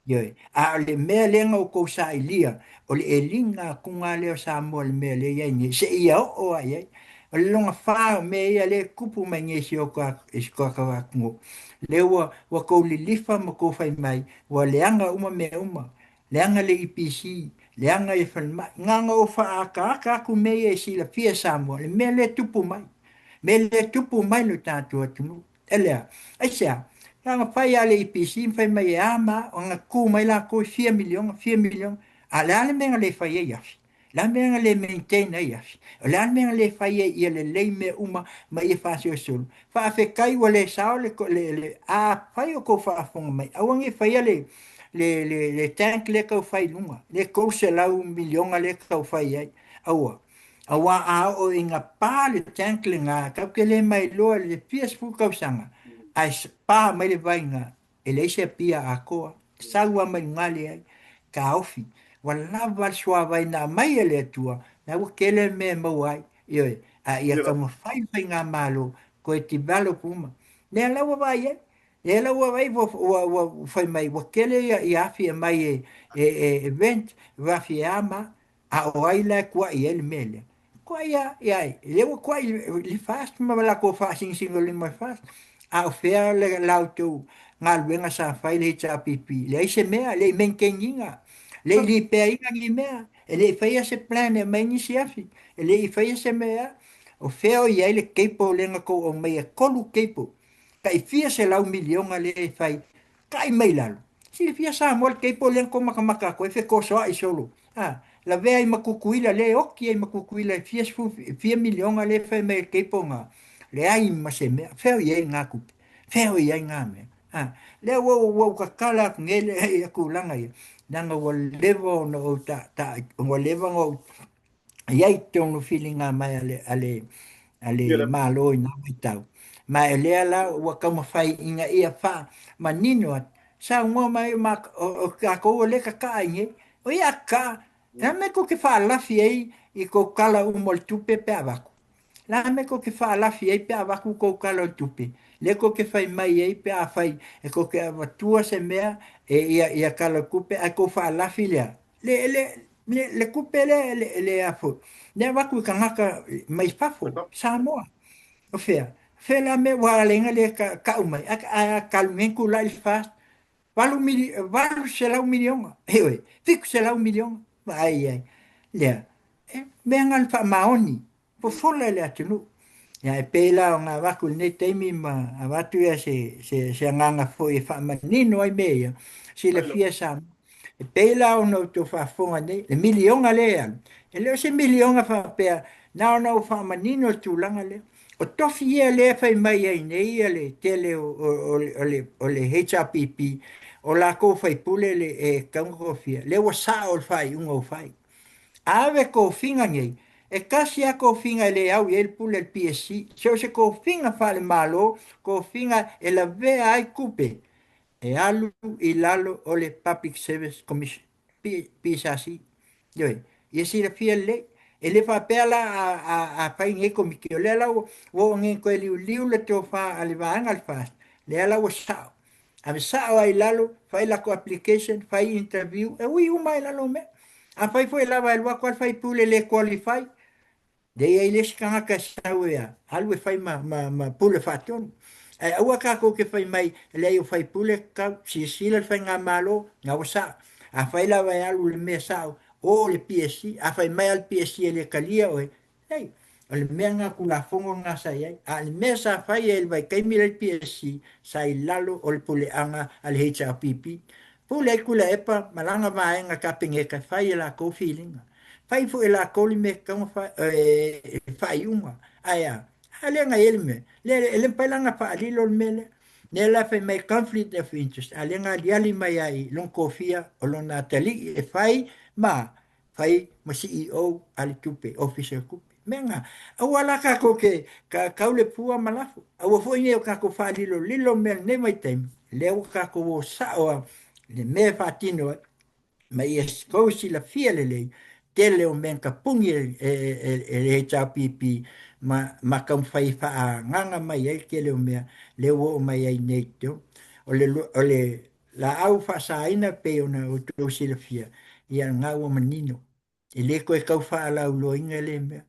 Ioi. A le mea lenga o kou sa ilia. O le e linga kunga leo sa mua le mea le iai. Se ia o ai ai. O le longa whao mea ia le kupu mai nge si o ka iskoa ka wakungo. Le wa kou li lifa ma kou whai mai. Wa leanga uma mea uma. Leanga le IPC. Leanga e whanmai. Nganga o wha aka aku mea e sila fia sa mua. Le mea le tupu mai. Me le tupu mai no tātua tunu. Elea, aisea, nga whai ale i pisi, mwhai mai e ama, o nga kū mai la koe 4 milion, a le ale menga le whai e iafi. La menga le maintain e iafi. O le ale menga le whai e ia le lei me uma, mai e whasi o sulu. Wha kai wa le sao, a whai o kou whaafonga mai. Awangi whai ale, le tank le kau whai lunga. Le kou se lau milionga le kau whai ai. Awa. Awa a o inga pā le tank le ngā, kau ke le mai loa le pias fu kau sanga. Ai pā mai le vai ngā, e le se pia a koa, saua mai ngale ai, ka ofi. Wa lava sua vai nā mai e le atua, na wa kele me mau ai, ioi, a ia ka mawhai vai ngā malo, ko e develop uma. Nea lawa vai e, nea lawa vai whai mai, wa kele i afi e mai event, wafi e ama, a o ai la kua i ele mele. Kua ia, lewa kua li fast, ma la ko fa sing li mai fast. A o fea le lau tau ngā luenga sa whai le hita pipi. Le aise mea, le menkenginga. Le li pea inga li mea. E le whaia se plan e mai nisi afi. E le whaia se mea. O fea o iai le keipo lenga ko o mai e kolu keipo. Ka i fia se lau milionga le whai. Ka i mai lalo. Si le fia sa moal keipo lenga ko makamaka ko e fe kosoa i solo. La vea i makukuila le oki i makukuila i 4 milionga le whai mai keipo ngā. Le ai ma se mea, wheo iei ngā kupe, wheo iei ngā mea. Le wau kakala ngele e aku langa ia, nanga wa lewa no o wa lewa ngō, iei tono whilinga mai ale mālo i ngā mai tau. Ma e lea la wa kamawhai inga ia wha, ma nino at, sa ngō mai o kako o le kaka inge, o ia ka, na me ko ke wha lafi ei i ko kala umol tupe pe avaku. La me ko ke wha lafi ei pe awaku ko kalo tupe. Le ko ke whai mai ei pe a whai. E ko ke awatua se mea ia kala kupe ai ko fa la filia le kupe le afu ne wa ku kangaka mai fafo Samoa o fea la me wa lenga le ka umai a kalmen ku la il fast valu se la 1 milión ewe fiku se la 1 milión ai le me ngal fa maoni po fola le atunu ya e pela nga waku ne teimi ma avatu ya se nganga foi fa manino ai meia si le fia sam e pela ono to fa fonga ne le 1 milión ale e le se 1 milión fa pe na fa manino tu langa le o tofi ia le fa mai ai nei le tele o le HRPP o la ko fai pule le e kango fia le wa sa o fai o fai ave ko finga nei e kasi a ko finga le au el pule el PSC se ko finga fa le malo ko finga e la ve ai kupe e alu i lalo o le Public Service Commission PSC yo e si le fia le e le fa pela a fai nge ko mi ke le la wo nge ko liu le to fa ale va al fast le ala wo sa a sa ai lalo fai la ko application fai interview e ui mai lalo me a fai foi lava el wa qual fai pule le qualify de aí les kanga ka sawe alwe fai ma pule faton e ua ka ko ke fai mai le eu fai pule ka si le fai nga malo nga wasa a fai lava alu le me sa o le PSC a fai mai al PSC le kalia o ei le mea nga kula fongo nga sa iai a le mea sa fai el vai kai mira el PSC sa i lalo o le pule anga al HRPP pule kula epa malanga vai nga kapinge ka fai la ko feeling fai fu la ko li me ka fai uma aya ale nga ele me le palanga fa ali lo mele ne la fai mai conflict of interest ale nga diali mai ai lon kofia o lon natali e fai ma CEO ali tupe officer kupe menga awala ka ko ke ka kaule pua malafu awo fo ni ka ko fa lilo mel ne mai tem le ka ko sa o le me fatino mai esko si la fiele le tele o men ka pungi e HRPP ma kam fai fa nganga mai e kele o mea le o mai ai neto o le la au fa sa ina pe ona o to si la fia ia nga o manino e le ko e kau fa la ulo inga le mea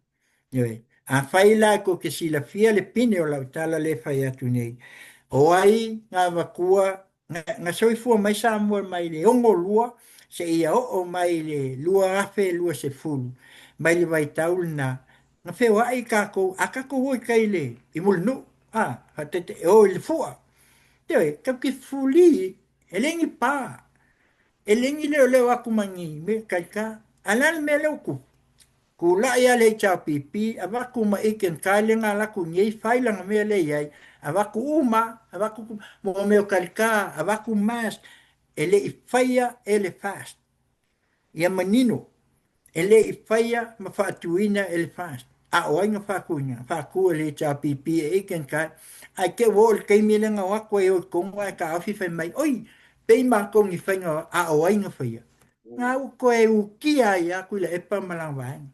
Yoi. A fai la ko ke si la fia le pine o la tala le fai atu nei. O ai ngā wakua, ngā soifua mai sa mua mai le ongo lua, se ia o mai le lua afe lua se fulu. Mai le vai taul na, ngā wheo ai kako, a kako hoi kai le, i mul nu, hatete, o le fua. Yoi, kau ki fuli, e lengi pā, e lengi leo leo aku mangi, me kai ka, alan me leo kupu. Kula ia le HRPP, avaku ma iken kailenga laku nyei failanga mea le iai, avaku avaku mo meo kalika, avaku mas, ele i faia ele fast. Ia manino, ele i faia ma faatuina ele fast. A oinga faku le HRPP e iken kai, ai ke wol kei milenga wakwa e o kongo ai ka afi fai mai, oi, pei ma kongi fainga a oinga faia. Ngā uko e ukia ia kuila epa malang vaenga.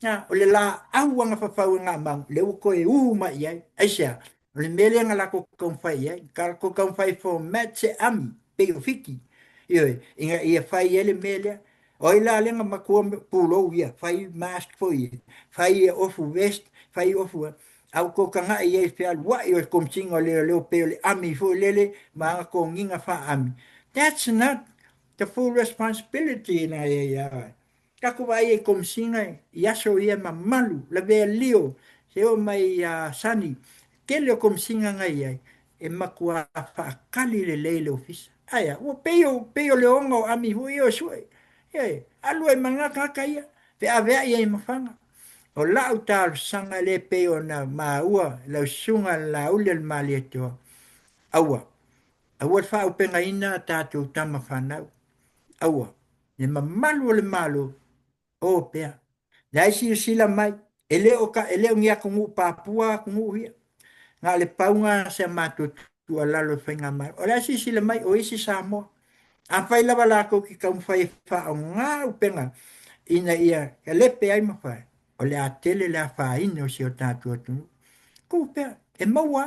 O le la au anga whawhau ngā mau, le uko e mai iai, aisia, o le mele anga la ko whai iai, ka ko whai format se ami, pe o fiki, inga ia whai ele mele, o i la lenga makua pulo ia, whai mask fo ia, whai ofu vest, whai ofu, au ko kanga iai whia lua i o komsinga o leo pe o le ami fo lele, ma anga ko nginga wha ami. That's not the full responsibility na ia. Kako vai e komsinga i aso ia mamalu, la vea leo, se o mai sani, ke leo komsinga ngai ai, e makua whaakali le leile ofisa. Aya, o peo leonga o ami hui o sui. Alu e mangaka kaia, pe avea ia i mawhanga. O lau tālu sanga le peo na maua, lau sunga la ule le mali atua. Aua, aua whao penga ina tātou tama whanau. Aua, ne mamalu o le malu, o pea. Nai sila mai, ele o ngia kungu papua kungu hia. Ngā le paunga se mātou tua lalo whainga mai. O lai sila mai, o isi Samoa. A whai lawa lako ki kau whai wha o ngā upenga. Ina ia, ka lepe ai ma whai. O le a tele le a whai ina o si o tātua tunu. Ko pea, e maua.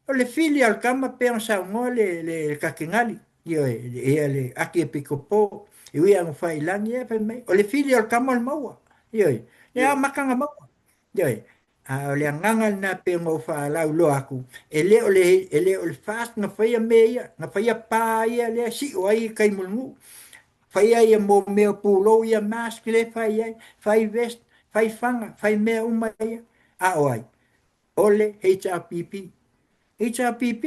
O le fili al kama pea sa ngoa le kakingali. Io e le aki e piko po. E ui ang whai langi e pe mai. O le fili o le kamal maua. Io e a makanga maua. Io o le angangal na pe ngau wha lau lo aku. E le o le fast na whaia me ia. Na whaia pā ia le si o ai kai mulungu. Whaia ia mo mea pūlo ia mask le whai ai. Whai vest, whai whanga, whai mea uma ia. A o ai. Ole HRPP. HRPP.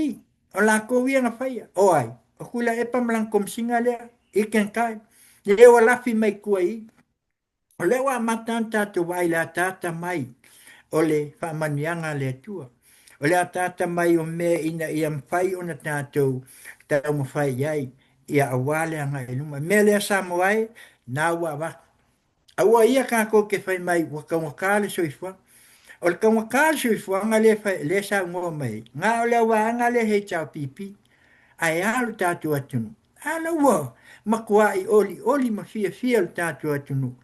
O la kovia na whaia. O ai. O kula e pamalang komsinga lea. Iken kai. Le o lafi mai kua i. O le wa matan tatu wai la tata mai. O le whamanianga le tua. O le tata mai o mea ina ia mwhai o na tātou tau mwhai ai. Ia awale anga e luma. Mea lea Samoai. Nā wa waka. Aua ia kako ke whai mai waka wakale soifua. O le kawakale soifua anga le sa ngō mai. Ngā o le wa anga le hei chau pipi. Ai alu tātou atunu. Ala ua. Makua i oli ma fia le tātou atunu.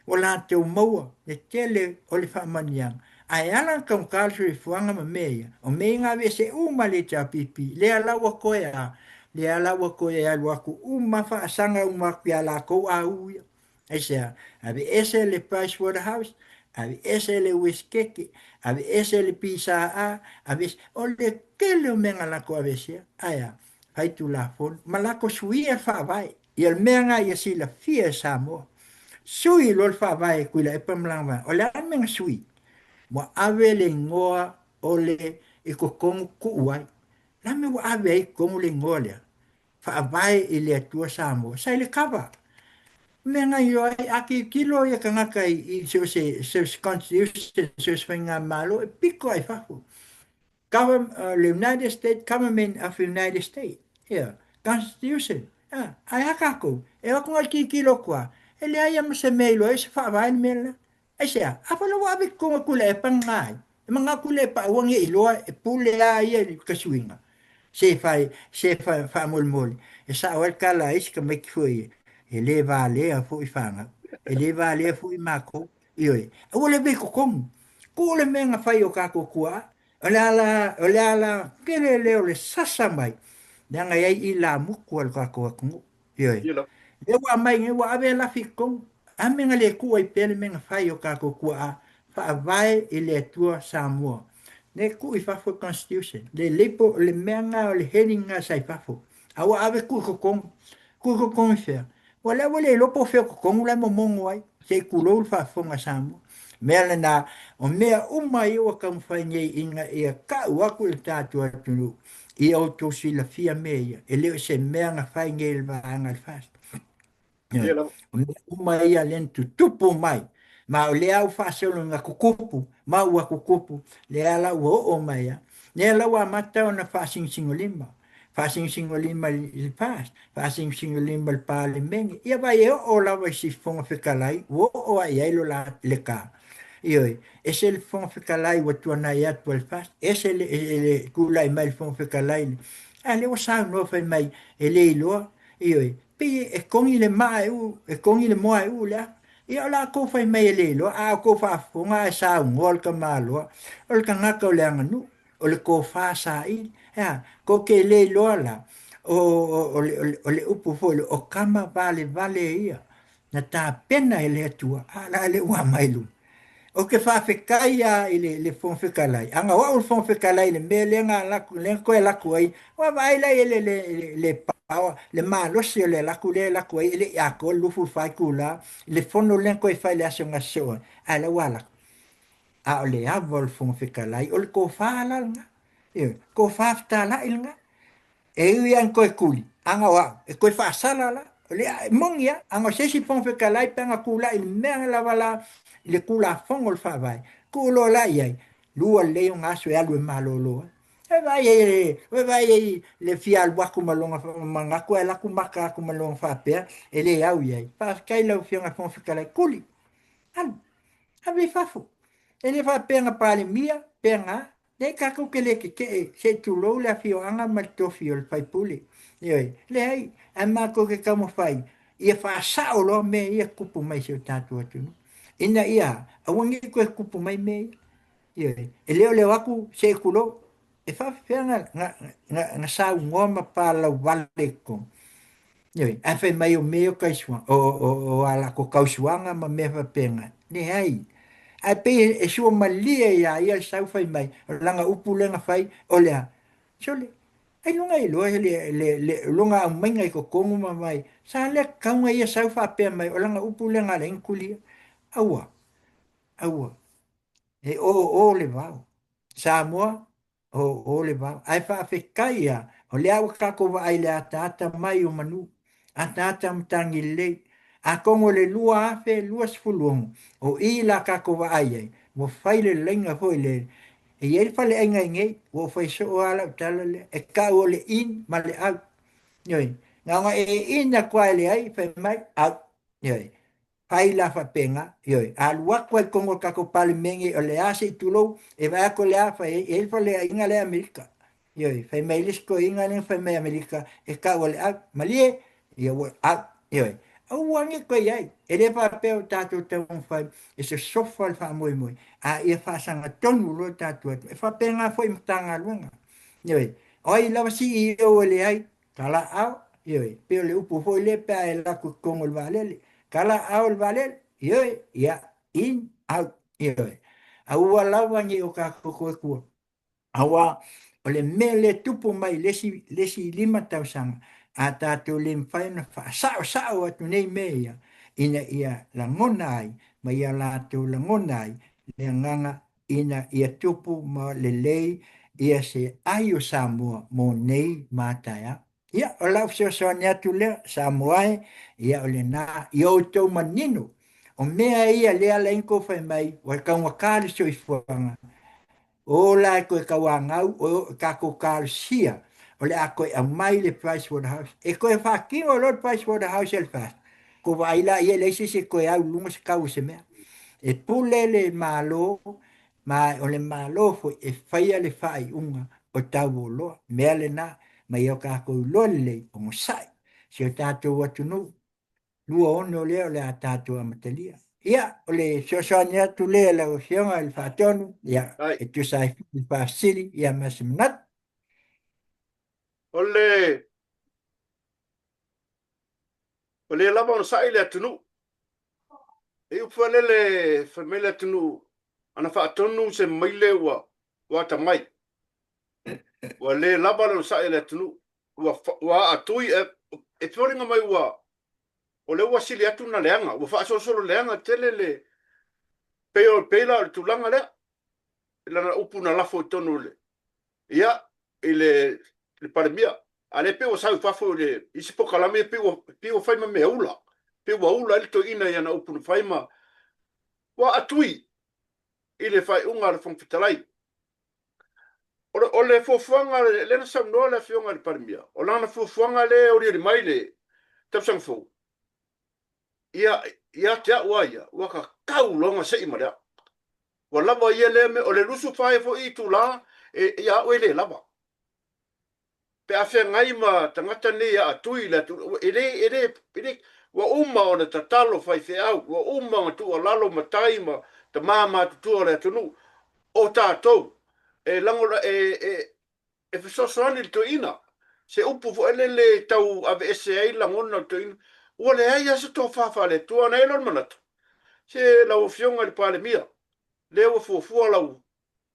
O la tau maua. Le tele o le whamaniang. Ai ala kawakale soifua anga ma mea. O mea ngā vese uma le chau pipi. Le alawa koe a. Le alawa koe a luaku. Uma wha asanga uma kia la kou a uia. Ese ave ese le Pricewaterhouse, ave ese le Weskeke, ave ese le PSA, ave o le kele o menga lako ave sia, aya, hai tu la fon, malako sui e wha vai, i al menga i si la fia sa mo, sui lol wha vai kuila e pamlanga, o le menga sui, mo ave le ngoa o le i kokongu kuuai, na me wa ave i kongu le ngoa lea, wha vai i le atua sa mo, sai le kava, menga yo aki kilo ya kangaka I se constitution se swinga malo piko ai fafu the United States government of the United States yeah constitution ai hakako e ko ngal kilo kwa ele ai am se melo e se fa vai mel e se a fa lo wa ko kule e pangai manga kule pa wangi ilo e pule ai e ka swinga se fa mol e sa wal kala is ka me foi e le vale a fu fanga e le vale fu mako io o le be ko kom ko le menga fai o ka ko kua o le ala ke le o le sasa mai danga ia I la mu ko al ka ko ko io e wa mai e wa ave la fi kom a menga le ku I pele menga fai o ka ko kua fa vai e le tua Samoa ne ku I fa fo constitution le menga o le headinga sai fa fo a wa ave ku ko kom fer wala lo po fe ko la momongo ai se kulo fa fonga samo mele na o mea umai o ka mfanyi inga ia ka wa ku tatu atu I o to si la fia meia e le se mea nga fai ngel va anga fast umai ia lentu tupu mai ma o le au fa se nga kukupu ma wa kukupu le ala o mai ya ne la wa mata ona fa sing lima Fasing lima il pas, fasing lima il pale mengi. Ia vai o la vai si fonga fekalai, o ai lo la leka. Io, ese il fonga fekalai o tu na ia tu il fast, ese le kulai mai il fonga fekalai. Ale o sa no fai mai ele lo, io, pe e con il mai e con il moi u la. Ia la ko fai mai ele lo, a ko fa fonga sa ngol ka malo. Ol ka ngaka o le anganu, o le ko fa sa I. Ja, ko ke le loala o le upu fo o kama vale ia na ta pena ele tua ala le wa mailu o ke fa fe kaia le fon fe kalai anga wa o fon fe kalai le mele nga la ko la ko ai wa vai la le pa le malo si le la ko ai le ya ko lu fu fa kula le fon no len ko fa le aso nga so ala wala a le a vol fon fe kalai o ko fa la ko fafta la ilnga e ian ko kuli anga wa e ko fa sala la le mongia anga se si fon fe kala panga kula il me la bala le kula fon ol fa vai kulo la ye lu le un aso e alu malolo e vai le fial wa ku malonga manga ko la ku maka ku malonga fa pe e le au ye pa kai la fianga fon fe kala kuli an ave fafo ele fa penga pale mia penga le kako ke le ke se tu lo la fio anga mal to fio el fai puli le ai amma ko ke kamo fai ia fa sa o lo me ia kupu mai se tatu atu ina ia awangi ko kupu mai me e le waku se kulo e fa fenga na sa ngoma pa la vale ko Yoi, a whai mai o meo kaisua, o ala ko kausuanga ma mea whapenga. Ne ai, a pe e sua malia ia ia sau whai mai, o langa upu lenga whai, o lea. Sole, ai lunga i loa, lunga au mainga i ko kongu ma mai, sa lea kaunga ia sau whapea mai, o langa upu lenga le inkulia. Aua, aua. E o le vau. Samoa, o le vau. Ai whaafekai ia, o le au kako wa ai le atata mai o manu. Atata mtangi le. A kongo le lua afe, lua sifuluongo. O i la kako wa ai ai. Mo whai le lenga hoi le. E ieri pale ai ngai ngai, o whai so o ala utala le. E ka o le in, ma le au. Yoi. Nga e in na kwa le ai, whai mai, au. Yoi. Pai la fa penga yo al wa kwa kongo ka ko pal mengi o le ase tulo e va ko le afa e fa le inga le amerika yo fa mai lis ko inga le fa mai amerika e ka wal a malie yo a yo o wangi ko yai e le fa pe o tato te un fa e se sofa fa moi moi a e fa sanga tonu lo tato e fa penga foi mtanga lunga yo oi la si i o le ai kala a yo pe le upu foi le pe e la ko kongo le vale kala aul valel yo ya in out yo au lava ni o ka ko ko awa o le mele tupu mai lesi lima tau sanga a tātou le mwhai na wha sao atu nei mea ina ia la ngona ai ma ia lātou la ngona ai le nganga ina ia tupu ma le lei ia se ai o Samoa mo nei mātaia. Ia o lau so ni atu lea Samoa ia o le nā i o tau manino o mea ia lea la inko whai mai o kaunga kāri so i fuanga o la ko ka wa ngau o ka ko ka sia o le a ko a mai le price for the house e ko fa ki o lo price for the house el fa ko va ila ia le se ko a lunga se ka se me e pule le malo ma o le malo fo e faia le fai unga o tau lo me le na ma yo ka ko lo le o sai se ta to wa tu no lu o no le o le a ta to a matelia ia o le sosoania tu le la o fiona il fatonu ia Ai, e tu sai il pasili ia masimnat ole, ole lava ona sai le atunu. E ufalele, famele atunu, ana fa atonu se maile wa tamai. Wa le lava ona sai le atunu, wa atui e fioringa mai o le ua sili atu na leanga, wa fa solo leanga tele le peo pela o tulanga lea, lana upu na lafo i tonu le. Ia, le paremia, ale peo sau fafo le, isi po kalame peo faima me ula, peo wa ula ele to ina ia na upu na faima, wa atui, ile fai unga le fongfitalai. O le fofuanga le na sam no le fionga le paremia, o lana fofuanga le o le mai le, tapsang fo. Ia te aua ia, waka kau longa se ima lea. Wa lava ia le me, o le lusu fai fo i tu la, ia ue le lava. Pe afia ngai ma tangata ne a atui la tu, wa uma o na tatalo fai fe au, wa uma o tu o lalo matai ma, ta mama tu tu o le tunu, o tātou, lango la, fesosoani le to ina, se upu fo ele le tau ave ese ai langona to ina, ua le ai asa tō whawha le tua nei lor manata. Se lau fionga le pāle mia, le ua fuafua lau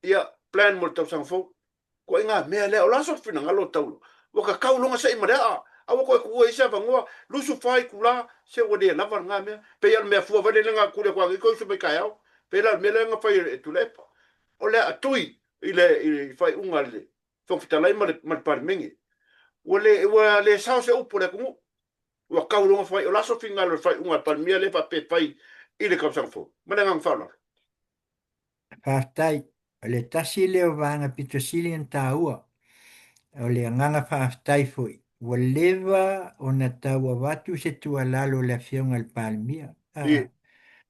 ia plan mo le tau sangfou, ko inga mea lea o laso fina ngalo taulo, waka kaulonga sa ima lea, awa koe kua isa vangoa, lusu fai kula, se ua dea lava ngā mea, pe ia mea fua vane lenga kule kwa ngiko iso mai kai au, pe ia mea lenga fai e tulepa, o lea atui, i fai unga le, whangfitalai ma le pāle mengi, ua le sao se upo le kumu, ua kaulonga fai, o laso fina ngalo fai unga palmia le pa pe fai, i le kapsangfou, mana ngang whanau. whaftai o le tasi leo vanga pito sili en tāua o le nganga whaftai foi ua lewa o na taua watu se tua lalo le fionga le palmia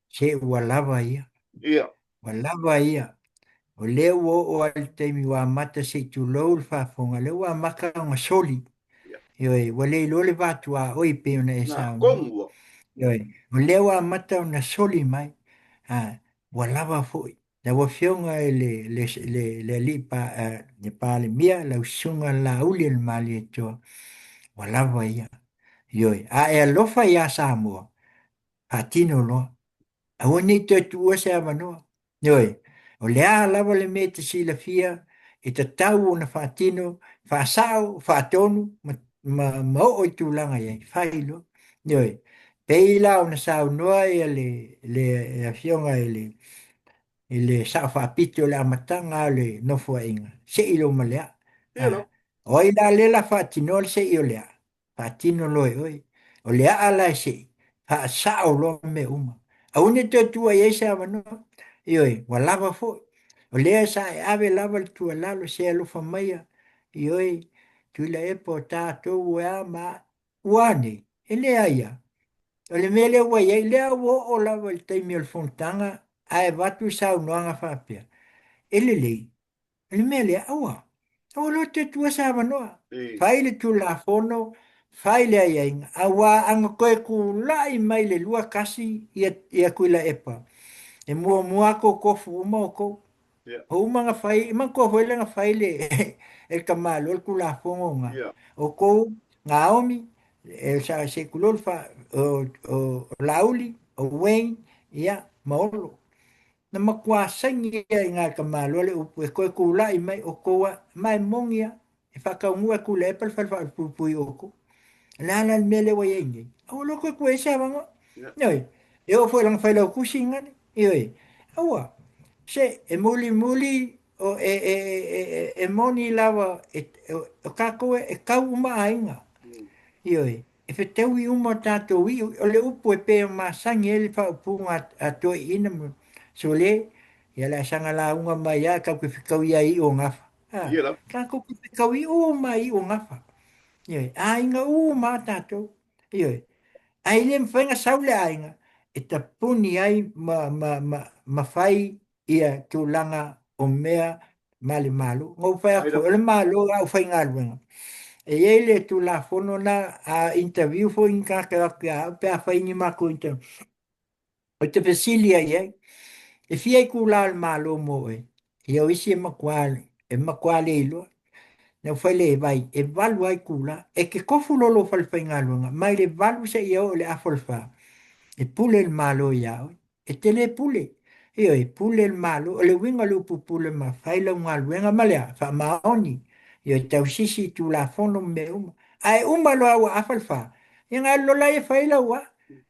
se ua lava ia Ia, ua lava ia o leo o al teimi wa mata se tu lou le whafonga leo wa maka o soli ia, Ioi, wa le lo le watu a oi pe ona e na sao no. kongua, Ioi, o leo a mata o na soli mai. Wa lava foi. Na wa fionga e le li pa, le pa le mia, la usunga la uli le mali e toa. Wa lava ia. Ioi, a e alofa ia Samoa. Patino lo. A wani te tua se amanoa. Ioi, o lea lava le me te sila fia, e te tau na fatino, fa sao, fa tonu, ma o i tūlanga iai, whailo. Ioi, peila o na sao noa e le a fionga e le sa fa pito le amatanga o le nofo a inga. Se ilo malea. Ia lo. O i la lela fa tino le se io lea. Fa tino loe oi. O lea ala e se. Fa sa o lo me uma. A une te tua i eisa mano. Ioi, wa lava fo. O lea sa e ave lava le tua lalo se alufa maia. Ioi, tu la e po tato ua ma uane. E lea ia. O le mele ua iei lea wo o lava le taimi o le fontanga. Ai watu sa unoanga whapea. Ele lei. Ele mele aua. O lo te tua sa manoa. I. Fai le tu la fono. Fai le ai ainga. Awa anga koe ku lai mai le lua kasi ia kuila epa. E mua mua ko kofu uma o ko. Ia. O uma nga fai. Ima ko hoile nga fai le. El kamalo. El ku la fongo nga. Ia. O ko nga omi. El sa se kulol fa. O lauli. O wen. Ia. Maolo. Na makuasaingi i ngā kamalo le upu e koe kula i mai o koa mai mongia e whakaungu kula e pal whal pupui o ko. Lana mele wa yengi. Au loko koe e sawango. Ia. Noi, e o fwoi lang whailau kusi ngani. Ioi, aua, se e muli muli o e moni lawa o kakoe e kau uma ainga. Ioi, e whetau i uma tātou i o le upu e pēo māsangi e le whaupunga a toi ina mo. So le, ia la sanga la unga mai a kau ke whikau ia i o ngafa. Ia la. Ka kau ke whikau i o mai i o ngafa. Ioi, a inga o mā tātou. Ioi, a ile mwhainga saule a inga. E ta puni ai ma whai ia tūlanga o mea mali malu. Ngau whai Ai aku, la. ole malu au whai ngā luenga. E ele tu la fono na a interview fo in ka ka pe a fai ni ma ko inter. O te pesilia ye. E fia ku la malo mo e. E o isi e makwale ilo. Na fai le vai e valu ai kula e ke kofu lolo fal fai ngalunga. Mai le valu se ia o le afolfa. E pule il malo ia. E tele pule. Io e pule il malo. O le winga lupu pule ma fai la unga luenga malea. Fa maoni. Io e tau sisi tu la fono me uma. Ai uma lo awa afalfa. Ia ngā lola e fai la ua.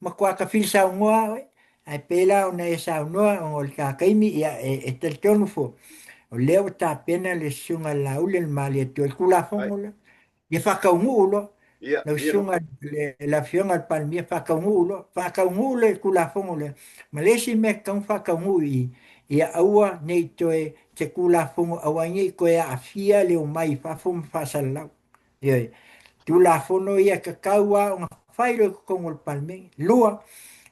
Ma kua ka fil sa ungoa oi. Ai pela ona e sa ungoa. O le ka kaimi ia e tel tonu fo. O leo ta pena le sunga la ule le mali e tu el kula Ai. fongo le. Ia whakaungu ulo. Ia. Na Ia lo. usunga la fionga al palmia whakaungu le kula fongo le. Ma lesi me kang whakaungu i a aua nei toe te kula fongo awangi i koe a fia leo mai whafum whasalau. Ioi, tu la fono ia kakaua o ngā whairo kongo al palmia. Lua,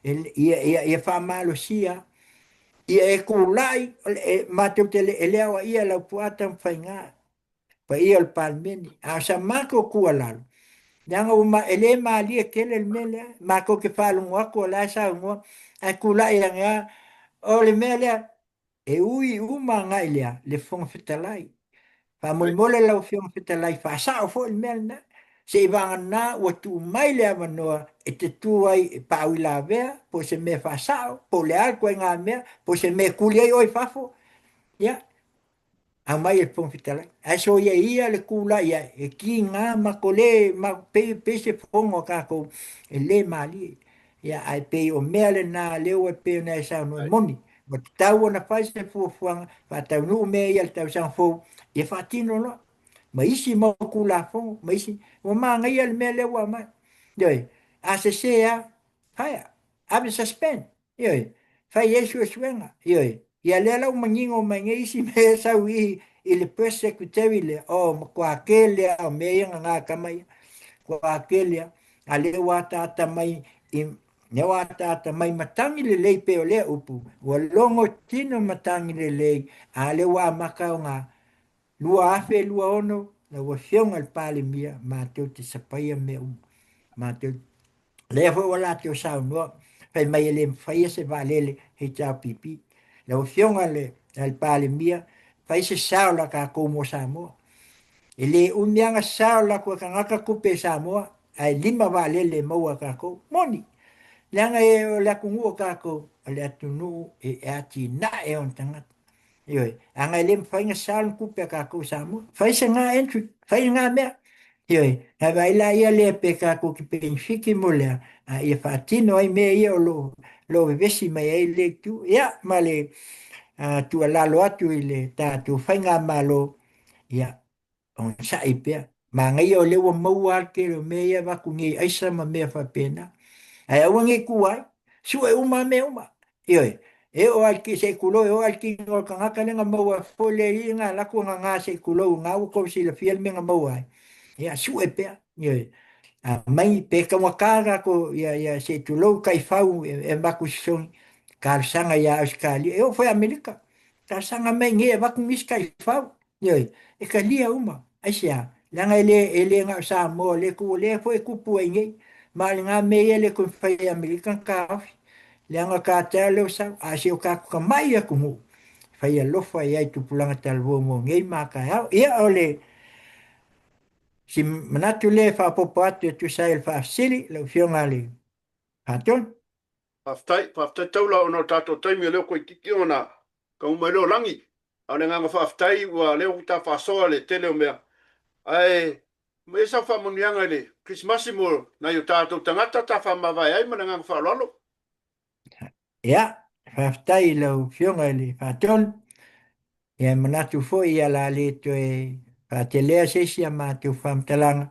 ia whamalo sia, ia e kulai, mateu te leawa ia lau puata mwhainga. Pa ia al palmia ni. A sa mako kualalu. Yang uma ele mali kele mele ma ko ke falu ngwa ko la sa ngwa a kula yang ya o le mele e ui uma nga ilia le fong fitalai fa mo Ai. mole la fong fitalai fa sa o fo le mele na se va na o tu mai le mano e te tu ai pa ui la vea po se me fa sa po le al ko nga me po se me kulia oi fa fo ya a mai e pon fitala a so ia le kula ia e ki nga ma kole ma pe se fongo ka ko e le mali ia ai pe o mele na le o pe na sa no Ai. moni ma tau na fai se fu fuanga fa tau no me ia tau san fo e fa tino no ma isi ma kula fo ma isi o ma nga ia le mele wa ma doi a se sea haya abre suspend yoi fai yesu suenga yoi ia lela uma ngingo mai ngai si me sa wi i le press secretary le o kwa kele o me nga nga kamai kwa kele a le wata ta mai i ne wata ta mai matangi le le pe o le upu o longo tino matangi le le a le wa maka o nga lua afe lua ono na wa fiong al pale mia ma te te sapaya me ma te le fo wala te o sa no pe mai le fai se valele he cha pipi le o fiong al pale mia fai se sa la ka como sa mo ele umianga sa la ko ka ngaka kupe sa mo ai lima wa lele maua kako moni langa e o le kungu kako le atunu e ati na e on tanga yoi anga lem fainga sal ku pe kako samu fai se nga entry fai nga me yoi ha vai la ia le pe kako ki pe fiki mole a ia fatino ai me ia lo vesi mai ai le tu ia male tu ala lo atu ile ta tu fainga malo ia on sa ipea ma ngai o le wo mau ke lo me ia va ku ngi aisa ma me fa pena ai au ngi ku ai su e uma me uma io e o al ki se kulo e o al ki no ka nga ka nga mau fo le i nga la ku nga se kulo nga u ko si le fiel me nga mau ai ia su e pe io mai pe ka wa kara ko ia se tu lo kai fau e ba ku son kar sanga ia auskali e o foi amerika kar sanga me nge ba ku mis kai fau io e ka lia uma asia langa ele nga sa mo le ku le foi ku pu nge ma nga me ele ku fai amerika ka langa ka tele sa asi o ka ka mai ku mu fai lo fai ai tu pulanga tal vo mo nge ma ka ia ole si manatu le fa popo atu tu sa il fa sili lo fionga le aton Whaftai taula o no tātou taimi o leo koe kiki o na ka umai leo langi. A ne nganga whaftai ua leo ta whasoa le tele o mea. Ai, me sa whamunianga le Christmasi mo na i o tātou tangata ta whamawai ai mana nganga whalalo. ya faftai lo fionga le aton ya manatu fo ia la le to e fa telea sesia ma tu fam talanga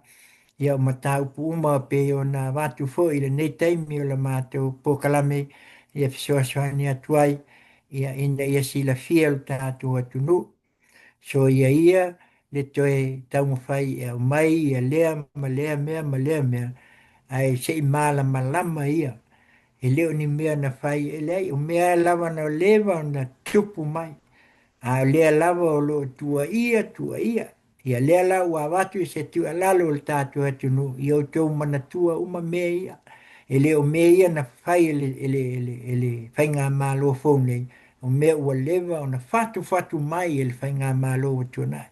ia matau puma pe ona watu fo ile nei taimi o la matou pokalame ia fesoasoani atu ai ia ina ia sila fia o tatou atunu so ia le toe taumawhai e o mai ia lea ma lea mea ai sei mala malama ia e leo ni mea na whai e lei o mea lava na lewa na tupu mai a lea lava o lo tua ia ia lea la ua watu i se tu alalo o le tātou atunu i o tau mana tua uma mea ia e leo mea ia na whai ele whai ngā mālo fau nei o mea ua lewa o na fatu mai ele whai ngā mālo o tuna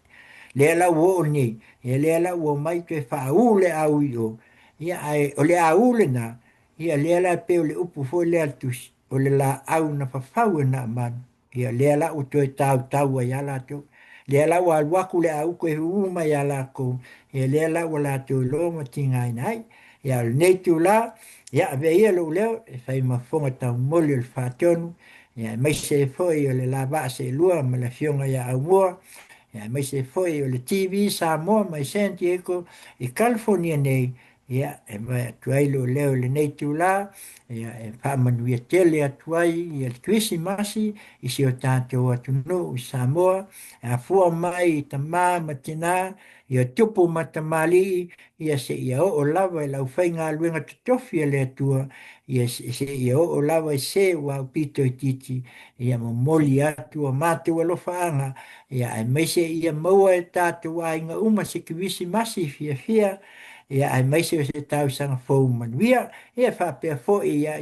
lea la ua o nei ia lea la ua mai te whaau le au i o ia ai o le au le na ia lea la pe o le upu fo le altus o le la au na whawhau e na manu ia lea la o toi tau ai ala tau lea la ua waku le au koe uma ia la ko ia lea la ua la tau lo ma tinga ina ai ia nei tu la ia ave ia lo leo e whai mafonga tau moli o le whatonu ia mai se foi o le la ba se lua ma la fionga ia au mua ia mai se foi o le TV sa moa mai San Diego i California nei ia e mai atuai lo leo le nei tu la ia e whaamanuia tele atuai ia le tuisi masi i si o tātou atunu i Samoa a fua mai i ta mā matina ia tupu matamali ia se ia o lava i lau whai ngā luenga tutofi le atua ia se ia o lava i se wa pito i titi ia moli atu o mātou alofa ia ai mai se ia maua e tātou a inga uma se kiwisi masi fia ia ai mai se tau sanga fau manuia ia whapea fo ia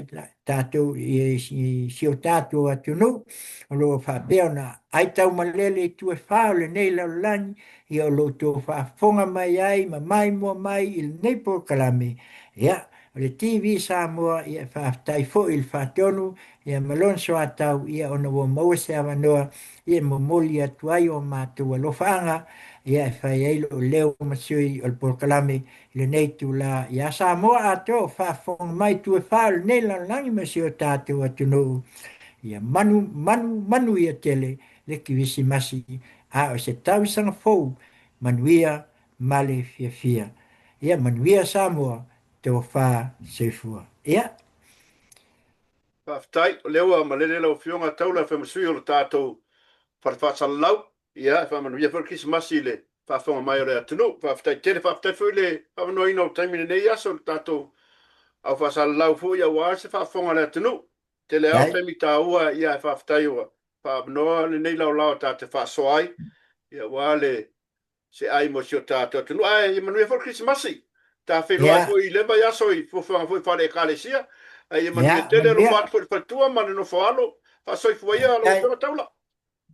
tātou si o tātou atunu o lo whapea na ai tau malele i tue whao le nei lau lani ia o lo tō whafonga mai ai ma mai mua mai i le nei po kalame ia o le TV sa mua ia whaftai fo i le whatonu ia malonso atau ia ona wa maua se awanoa ia momoli atu ai o mātou alofaanga ia e whai eilo o leo masui o le porkalame le nei tu la ia sa moa ato whafong mai tu e whao le nei la langi masui o tātou atunu ia manu ia tele le kiwisi masi a o se tawisanga fou manuia male fia ia manuia sa moa te o wha seifua ia Whaftai o leo ma lele lau fionga taula whamasui o le tātou whawhasalau ia whamanuia whakismasi le whawhonga mai o le atunu whaftai tele whaftai fui le whamanoina o taimine nei aso le tātou au whasalau fui a waa se whawhonga le atunu tele au taimi tā ua ia whaftai ua whamanoa le nei lau lau tā te whasoai ia waa le se ai mo si o tātou atunu ai manuia whakismasi tā whenua fui lewa i aso i whawhonga fui whare kālesia ai manuia tele lo whatu fui fatua manu no whaalo whasoi fuaia lo whanga taula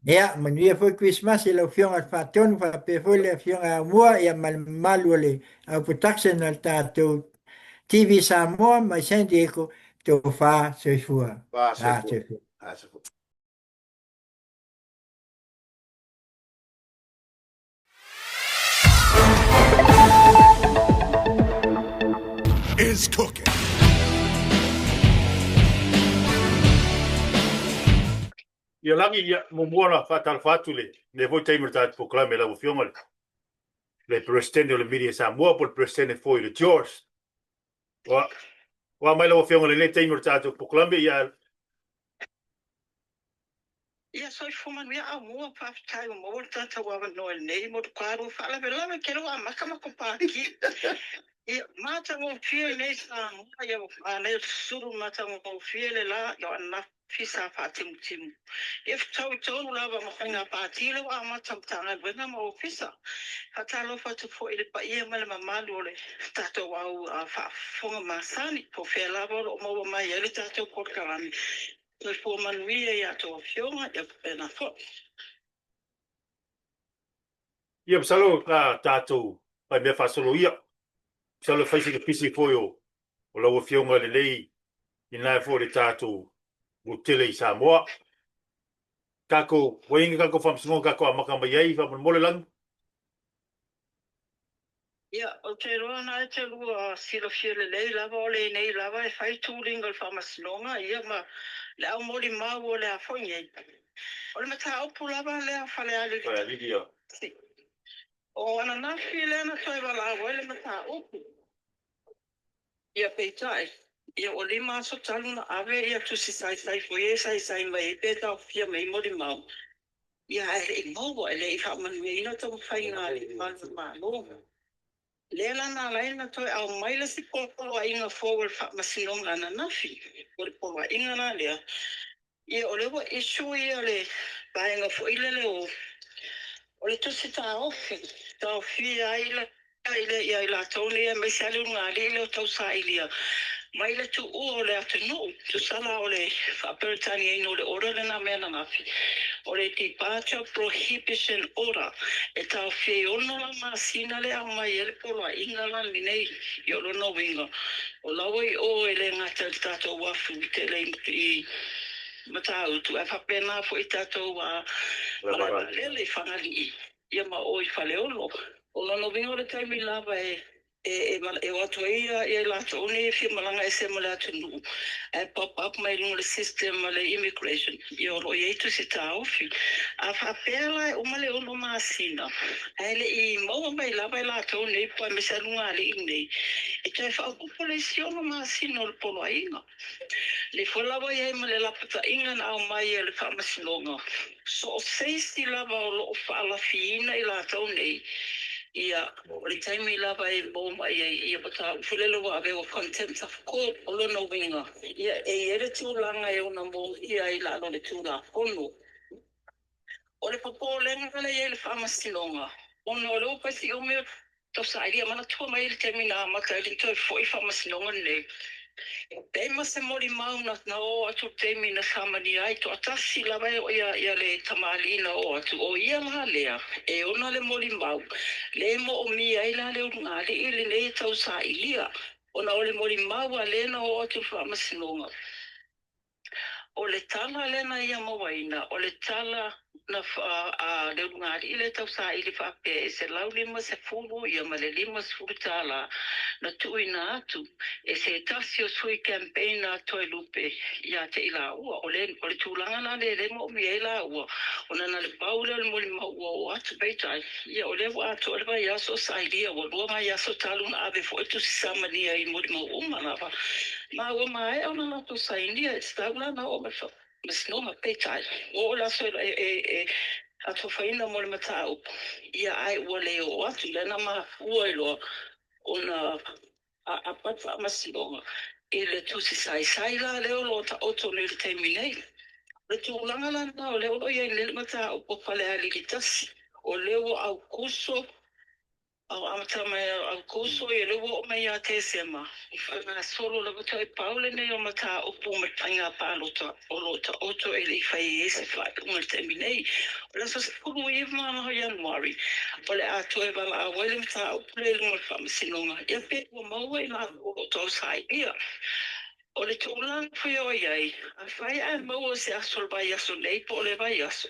Ia, manuia foi Christmas e lau fionga whātonu whape foi le fionga mua ia malu le au putakse na tātou TV Samoa mai San Diego tō whā soifua. Pa se Ah, fu. soifua. Ah se fu. Is cooking. Ia langi ia momola fatal fatule. Le voi taimur tat proclame la fionga. Le presidente o le media Samoa por presidente foi le George. Wa mai la fionga le taimur tat proclame ia Ia soi fuman ia a mua pa tai mo tata wa no nei mo kwaro fala vela me kero a makama ko pa ki. Ia mata mo fie nei sa mo ia ne suru mata mo fie le la yo na fisa fa tim tim. If tau tonu la ba mo nga pa ti le wa mata tanga vena mo fisa. Hata lo fa tu fo ile pa ia mala mamalu le tata wa fa fonga masani po fe la mo mai ele tata ko kalani. Le manuia ia to fionga ia pena fo. ia salo la tatou pa me fa solo ia. Salo faisi ke pisi foi o la fionga le lei ina fo le tatou o tele i Samoa. Kako wainga kako famsingo kako amaka mai ai fa mole lang. Ia, o te roa na e te lua silo fiele lei lava o le nei lava e fai tūringa le whamasinonga ia ma le au mori mau o le a whoinge. O le mata aupu lava le a whale ali. Fa lidia. O ana na file ana toi wala o le mata aupu. Ia peitai. Ia o lima so talu na ave ia tusi sai fo e sai mai e peta o fia mei mori mau. Ia e mau e le i whamanu e ina tamu whainga ali malu malo. Lela na laina toi au maila si polo inga forward fa masinonga na nafi. Ore polo inga na lea. Ia o lewa isu ia le baenga fo ilele o le tusi ta ofi. Ta ofi ile ia ila tauni ia me sali unga ile o tau sa ilia. Maila tu o le atenu. Tu sala o le whaperitani eino le ora le na mea na nafi. O le departure prohibition order e tau whi ono la masina le au mai ele polo a inga la nei i olo no winga. O lawai o ele ngata tato wafu te le i matau tu e whapena fo i tato wa lele whangali i. Ia ma o i whale olo. O no winga o le taimi lava e watu ia e la tone fi malanga e se mala tunu e pop up mai no system le immigration io lo ye tu sita ofi a fa pela o male o no masina ele I mo mai la vai tone po me se lunga le nei e te fa ku polisi no masina o polo ainga le fola vai e male la pata inga na o mai le fa masinonga so sei si la va o fa la fina I la tone ia o le taimi lava e boma ia pata fulelo wa ave o contempt of court o lono winga ia e ere tūlanga e ona mo ia I la no le tūla kono o le popo lenga le ia le whamasinonga ono o leo pasi o mea to sairia mana tua mai le taimi na maka ili toi foi whamasinonga ne Tema se mori mau na o atu temi na samani ai to atasi lava o ia le tamalina o atu o ia la lea e ona le mori mau le mo o mi ai la le unga le ili le tau sa ilia ona o le mori mau a lena o atu whamasinonga o le tala lena ia mawaina o le tala na le unga ile tau sa ili whape se lau lima se furu ia ma le lima suru tala na tuina atu e se tasi o sui campaign na toi lupe ia te ila ua o le tūlanga na le mo mi e la ua o na le paule o le moli maua o atu beitai ia o le wa atu o le vai aso sa ilia o lua mai aso talu na ave fo etu si samania I moli maua umanawa ma ua mai o na nato sa india e staula na o me snoma beitai o la so a to faina mo le matau ia ai ua le o atu le na ma ua ilo ona a patwa masilonga e le tusi sai la leo lo ta oto le terminei le tūlanga la na o leo lo ia le mata o popale ali kitasi o leo au kuso Au amata mai au koso e lewo mai a te sema. Nga solo la buta e paule ne o mata o pu me tanga palota o lota oto e le fai ese fai unga terminei. O la so se furu i mana ho Januari. O le ato e wala a wele mta o pule lunga whamasinonga. Ia pe ua maua i la o tau sai ia. O le tūlang fui o iai. A whai a maua se asol bai aso nei po le bai aso.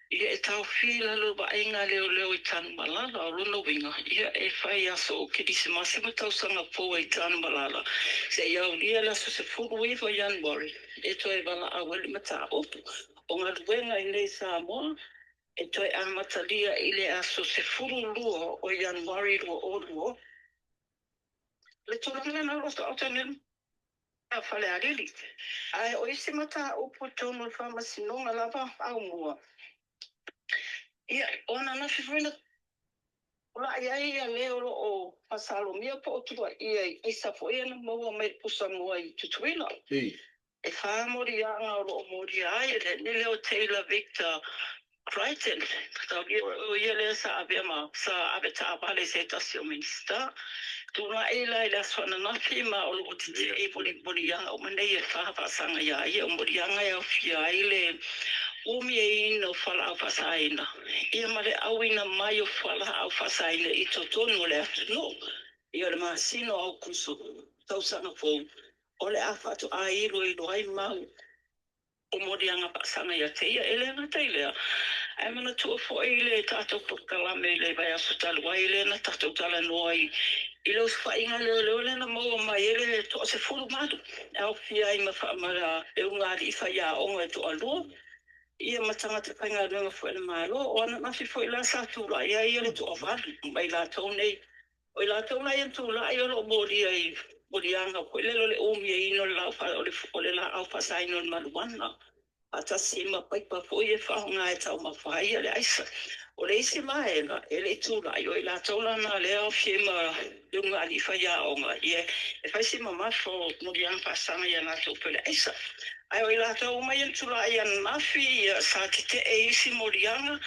Ia e tau whila lo ba inga leo leo I tanu malala o luna winga. Ia e whai aso o kirisi masima tau sanga po I tanu malala. Se iau lia laso se furu iwa Januari. E toi wala a wali mata opu. O ngā ruenga I nei Samoa. E toi a matalia I le aso se furu lua o Januari lua o lua. Le tūlanga na rosta o tanenu. A whale a rili. Ai o isi mata opu tonu whamasinonga lava au mua. Ia, ona na whiwhina ola ia leo o Pasalomia po o tua ia I safo ia na maua mai pusa mua I tutuila. E whamori anga o mori ai e ne leo Taylor Victor Crichton. Tau ia lea sa abe ma sa abe ta abale se tasio minista. Tuna ila ila swana nafi ma o lo titi e boli anga o manei e whahapasanga ia o mori anga ia fia ile Umi e ino whala au whasaina. Ia mare au ina mai o whala au whasaina I totonu o le afternoon. Ia le masino au kusu. Tausanga fōu. O le awhatu a ilo ai mau. O mori anga pasanga ia te ia ele anga te ilea. Ai mana tua fo ile tātou pokalame ile vai aso talu ai ile na tātou tala noa I lo whainga leo le na maua mai ele to se furu matu. Au fia I mawhamara e ungari I whaia onga e to alua. Ia matanga te painga runga fo ele malo, o ana mafi fo ila sa tūla, ia le tu awharu, mai la tau nei. O ila tau nei an tūla, ia lo mori ai, mori anga, ko ele le umi e ino la o le la au whasa ino le maluana. Ata sima paipa fo i e whahonga e tau mawhai, ia le aisa. O le isi maenga, ele tūla, o ila tau lana le au fiema runga ali whaia onga, ia e whaisi mamafo mori anga pasanga ia nga tau pele aisa. Ai o ila tau mai an tula ai an nafi sa te e isi morianga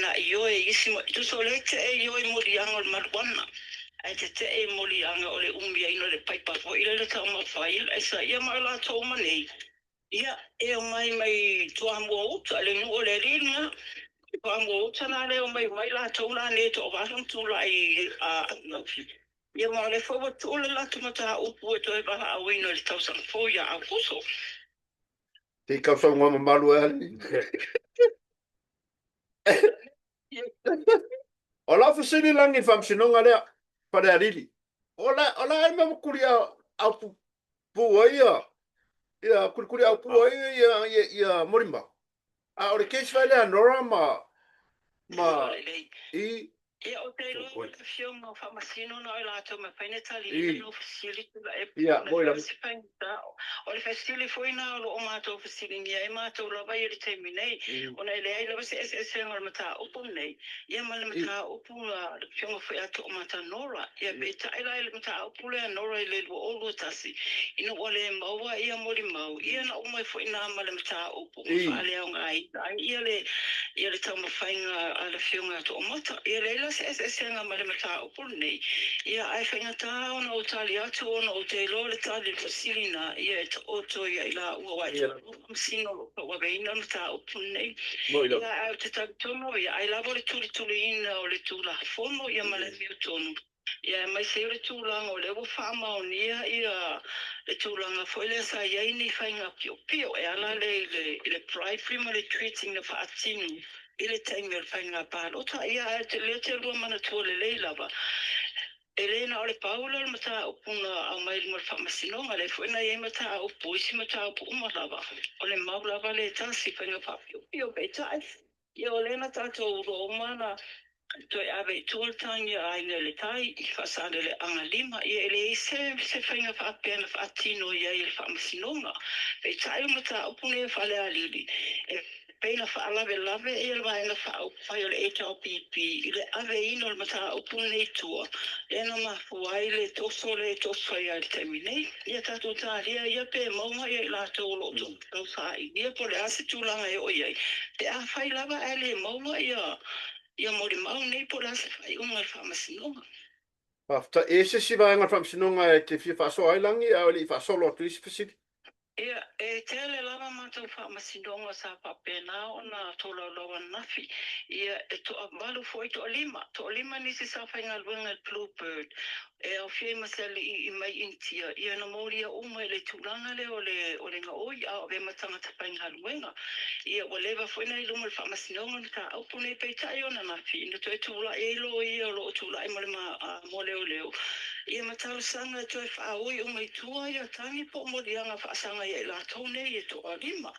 na io e isi tu so le te e io e morianga o maruana ai te e morianga o le umbia ino le paipa fo ila le tau mawhai ai sa ia mai la tau manei ia e o mai tua mua uta le nu o le ringa tua mua uta na le o mai la tau na ne to varam tula ai a nafi ia mai le fo tu le la tu mata upu e to e baha awino le tau sang fo ia a kuso Te kausa ngoma malu e ali. O la fasini langi whamsinonga lea, pare arili. O la e mama kuri au pua ia kuri au pua ia morimba. A ore keisi vai lea nora ma I Ia o te loa ka whionga o whamasino na o lātou ma whainetali I no fasili tula e o le fasili fwina o o mātou fasili nia e mātou lawa I le teimi nei o nei le aila wase ese ngor mata upu nei ia ma le mata upu le whionga fwai atu o mata nora ia be ta ila le mata upu le nora I le lua o lua tasi ino o le maua ia mori mau ia na umai fwina ma le mata upu ma whaale au ngai ia le tau mawhainga a le whionga atu o mata ia le se nga male mata o nei ia ai whainga tā ona o tali atu ona o te lo le tali fasilina ia e o to ia ila ua wai sino o waveina mata o nei ia ai te tagtono ia ai lavo le tuli ina o le tula fono ia male miu tonu ia mai se le tulanga o le wo whama o nia ia le tulanga foi le sa ia ini whainga pio e ala le primary ma le treating na whaatinu ile taimi o le whainga pālota ia e te lea te rua mana tua le leilava. Elena o le paula le mata upuna au mai le whamasinonga le fuena i mata upu isi mata upu umalava. O le maulava le tasi whainga papio pio beitai. Ia o lena tātou uro mana toi ave tuoltangi ai le tai I whasane le anga lima ia ele se whainga whapena whaatino ia I le whamasinonga. Beitai o mata upune e whale alili. Peina whaalawe lawe e le vaenga whai o le HLPP I le ave ino le mata upu nei tua. Lena mafuai le toso ai le taimi nei. Ia tātou tāria ia pe maunga ia I lātou loto. Tau sai. Ia po le ase tūlanga e o iai. Te a whai lawa e le maunga ia Ia mori mau nei po la se fai unga whamasinonga. After ese si vai ngal famsinonga e te fia faso ai langi a li faso lo tu isi fasiti. Ia, e tele lava mātou whamasinonga sa papena o na tola lawa nafi. Ia, e to abalu foi to lima. To lima nisi sa whainga luenga Bluebird. E au fie masali i mai intia. Ia na mori a uma le tūranga le o le nga oi a o ve matanga ta whainga luenga. Ia, o lewa foi na iluma le whamasinonga ni ka aupu nei peitai o na nafi. Ina to e tūla e lo ia o lo tūla e mole ma mo leo leo. Ia matau sanga to e whaoi o mai tua ia tangi po morianga whaasanga ia la tone i to alima.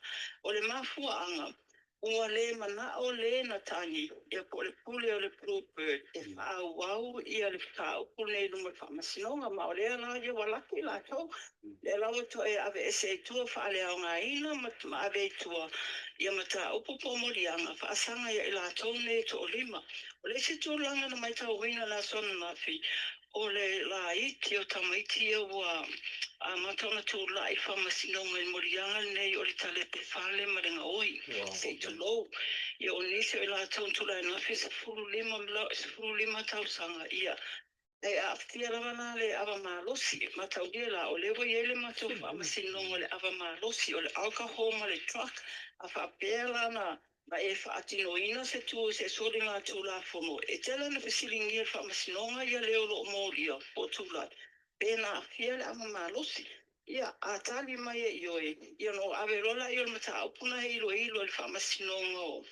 O le mafua anga. Ua le mana o le na tangi. Ia po le pule o le Bluebird. E whaau au ia le whakau pune i luma whamasinonga. Ma o lea la ia walaki la tau. Le lawa to e ave ese e tua whaale au ngā ina. Ma ave e tua. Ia mata upo po morianga. Whaasanga ia i la tone i to alima. O le se tūlanga na mai tau wina la sona na fi. O le la iti o tamaiti ua a matona tu la i whamasinonga i morianga nei o le tale te whale marenga oi. Se tu lo. Ia o nisi o la taun tula e nafi sa furu lima tau sanga ia. E a ftia lava na le ava malosi. Matau dia la o lewa i ele matau whamasinonga le ava malosi o le alcohol ma le truck. A whapela na ma e whaatino ina se tu se sori ngā tūla whono. E tela na whesilingi e whamasinonga ia leo lo moria o tūla. Pēnā a fia le ama malosi. Ia, a tali mai e ioe. Ia no ave rola i o le mata aupuna he ilo le whamasinonga o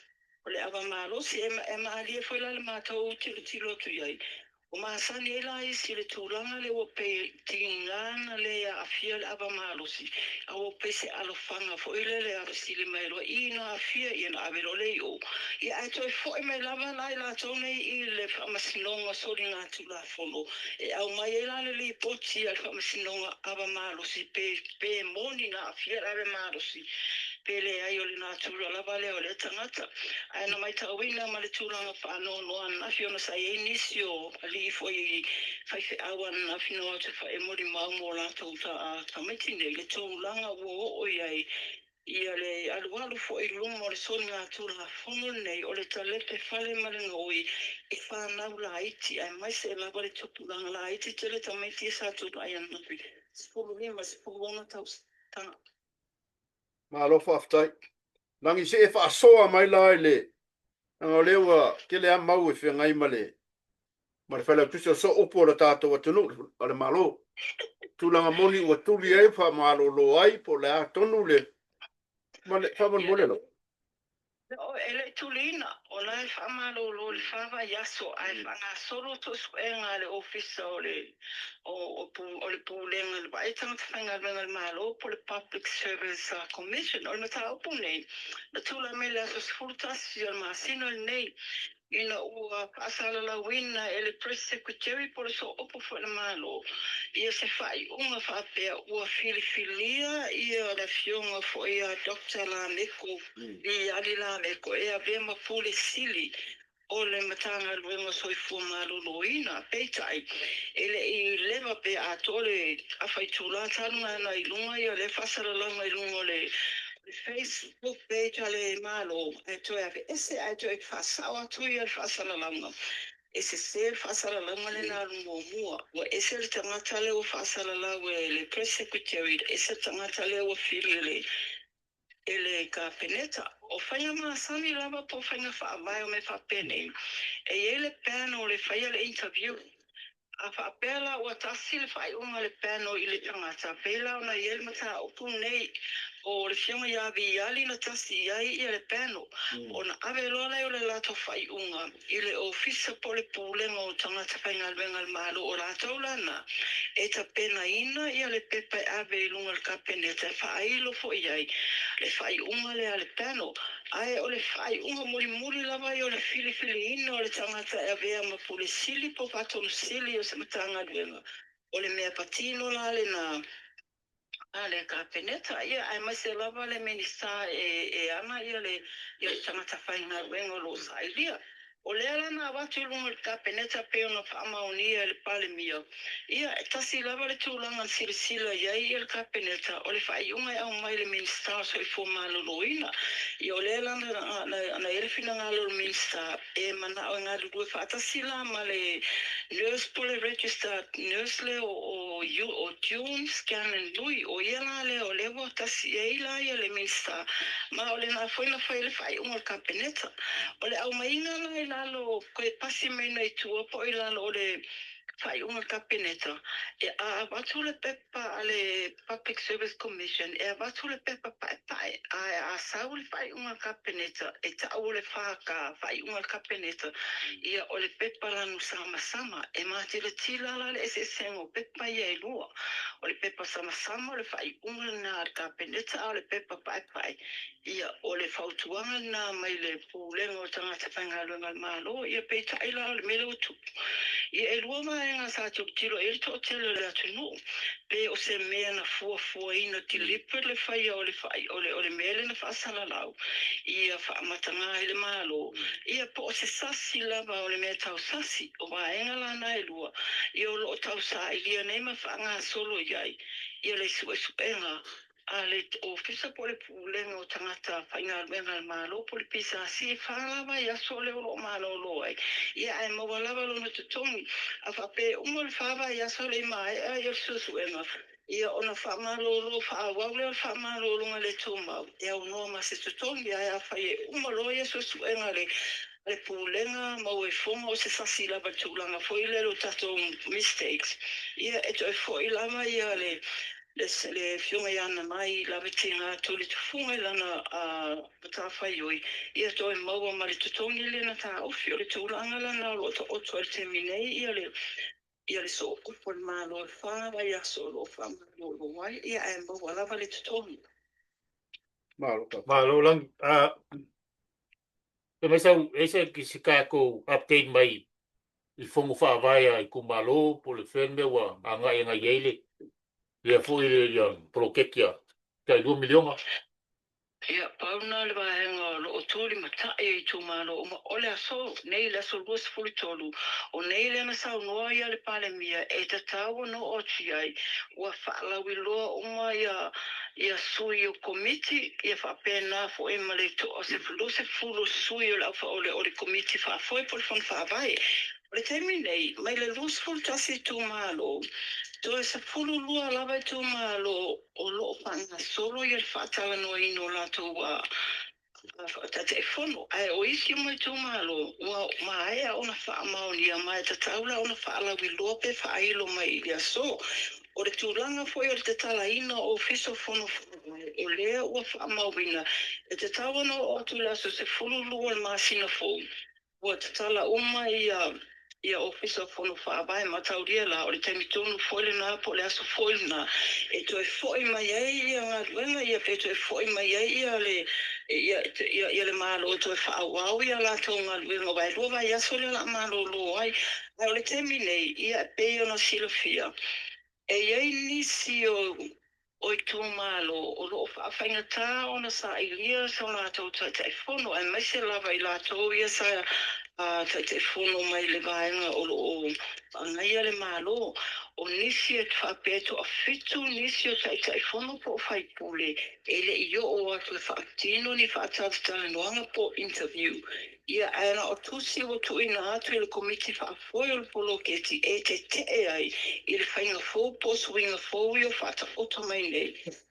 le ava malosi. E ma alia foi la le mātou tilo tu iai. O maasani e la isi le tūlanga le o pe tingana le a fia le ava malosi. A o pe se alofanga fo ile le arasi le mai loa. Ina a fia i na ave role i o. Ia ai toi fo e mai lava lai la tone i le whamasinonga sori ngā tula fono. E au mai e la le li poti al whamasinonga ava malosi. Pe moni na a fia le ava malosi. Pele ai o le nā tūra lava le o le tangata. Ai na mai tauina ma le tūranga whāno noa nafi ona sa e nisi o ali foi whaiwhi awa nafi noa te wha e mori mau mō lātou ta maiti nei le tōlanga o iai ia le alualu fo i lunga o le soni ngā tūranga whono nei o le talepe whale maringa oi e whānau la iti ai mai se lava le tōpulanga la iti te le ta maiti e sa tūra ai anapi. Sipuru lima, sipuru ona tau tanga. Ma alofa aftai. Langi se e whaasoa mai lai le. Nga lewa ke le amau e whia ngai male. Ma le whaila tusi o so opo la tātou atunu. Ale malo. Tūlanga moni ua tuli ai wha malo lo ai po le a tonu le. Ma le whaman mole lo. O ele tulina o lai whamalo lo le whawa yaso ai whanga soro to swenga le ofisa o le pūlenga le baitanga te whainga renga le malo po le Public Service Commission o le mata opu nei na tula me le aso sfurtasi o le masino nei ina ua asala la wina ele press secretary por so opo fo le malo ia se fai unga whapea ua filifilia ia le fionga fo ia Dr. Lameko i ali Lameko ia vema pule sili o le matanga luenga soifua maloloina peitai ele i leva pe a tole a faitula tanunga na ilunga ia le fasala langa ilunga le Facebook page ale malo e to ave ese ai to e fasawa tu ia fasala langa ese se fasala langa le na mua o ese le tangata le o fasala la le press secretary ese tangata le o filile ele ka peneta o fanya ma sami lava po fanya fa mai o me fa pene e ele panel le fanya le interview a fa pela o tasil fa unga le panel ile tangata pela na yel mata o punei o le fianga ia vi ali na tasi ai i le panel o na ave lola o le lato fai unga i le ofisa po le pulenga o tangata whainga alwenga al malo o lato lana e ta pena ina i le pepe ave i lunga al kapene te whailo fo iai le fai unga le ale panel ai o le fai unga muri lava i o le fili ina o le tangata e avea ma pule sili po patonu sili o se matanga alwenga o le mea patino la le na ale ka peneta ia ai mai se lava le minista e ana ia le tangata whainga wengo lo sailia O lea lana watu lunga ka peneta pe ona whaamaunia le pale mia. Ia, tasi lava le tūlanga sirisila iai el ka peneta, o le whaiunga au mai le minsta so i fō maloloina. Ia o lea lana na ere whina ngalo le minsta, e mana o ngā rurua whaatasi la ma le nurse pole register, nurse le o June, Scan and Lui, o ia la le o lewa tasi e ila ia le minsta. Ma o le na whaina whai le whaiunga ka peneta. O le au mainga la i lalo koe pasi mai nei tua po i lalo o le whai unga ka peneta. E a watu le pepa a le Public Service Commission, e a watu le pepa pae a sau le whai unga ka peneta, e tau le whaka whai unga ka peneta, ia o le pepa lanu sama, e mati le tila la le SSN o pepa ia e lua, o le pepa sama, o le whai unga na ka peneta, o le pepa pae, ia o le whautuanga na mai le pūlenga o tangata whaingalo ngal malo, ia peita ila o le mele o tupu. Ia e lua mai ngā sa tiro e to tele le atunu pe o se mea na fua ina ti lipe le fai o le mele na fasala lau ia fa matanga ele malo ia po se sasi lava o le mea tau sasi o vaenga la na e lua ia o lo tau sa ia nei ma fa ngā solo iai ia le suenga ale ofisa po le pulenga o tangata whainga luenga malo po le pisa si whalawa ia so le o malo loai ia ai mawalawa lono tutongi a whape umo le whawa ia so le mai a ia suenga ia ona whamalolo whawawle o whamalolo nga le tōmau ia unoa ma se tutongi ai a whai umo lo ia suenga le pulenga mau e fonga o se sasi lava tūlanga foi le lo tato mistakes ia e toi foi lama ia le fiunga yana mai la vetinga tuli tufunga lana pata faioi ia toi maua ma le tutongi le na ta ofi o le tūlanga lana o o toi terminei ia le so upo le malo e whawa ia so lo whama lo wai ia e maua lava le tutongi. Malo lang, e mai sau, e se ki si kako update mai i fongu whaavaya i kumalo po le whenme wa a ngai ngai eile. Ia fui le prokekia, kai 2 milionga. Ia, pauna le vahenga o tūri matai i tū malo, o le aso, nei le aso luas fuli tolu, o nei le na sau noa ia le pale mia, e ta tawa no oti ai, ua whaalawi loa uma ia sui o komiti, ia whapena fo e male to, o se fulu sui o le komiti whaafoe po le fon whaavai. O le temi nei, mai le luas fuli tasi tū malo, to e sa fulu lua lava tū malo, o lo panga solo ia le whaatala no ino la tō tate e whono. Ai o isi mai tū malo, ma ea ona wha maonia, mai ta taula ona wha alawi lope wha ailo mai ilia so. O le tūlanga foi o le te tala ina o fiso whono o lea ua wha mawina. E te tawana o atu laso se fulu lua le masina fōu. Ua te tala ia ofisa fono whaabai matauria la o le taimitonu foile na po le aso foile na e toi foi mai ai ia ngā ruenga ia pe toi foi mai ai ia le malo toi whaawau ia la tau ngā ruenga vai rova ia sole la malo lo ai o le temi nei ia pe ona silofia e iai nisi o i tō malo o lo whaawhainga tā ona sa ilia sa ona tau tai fono ai mai se lava i la tau ia sa te fono mai le vaenga o angaia le malo o nisi e whapeto a fitu nisi o tai fono po whaipule e le i o atu le whaatino ni whaatavitale noanga po interview ia aena o tusi o tuina atu i le komiti whaafoe o le poloketi e te ai i le whainga fō po swinga fō i o whaata oto mai nei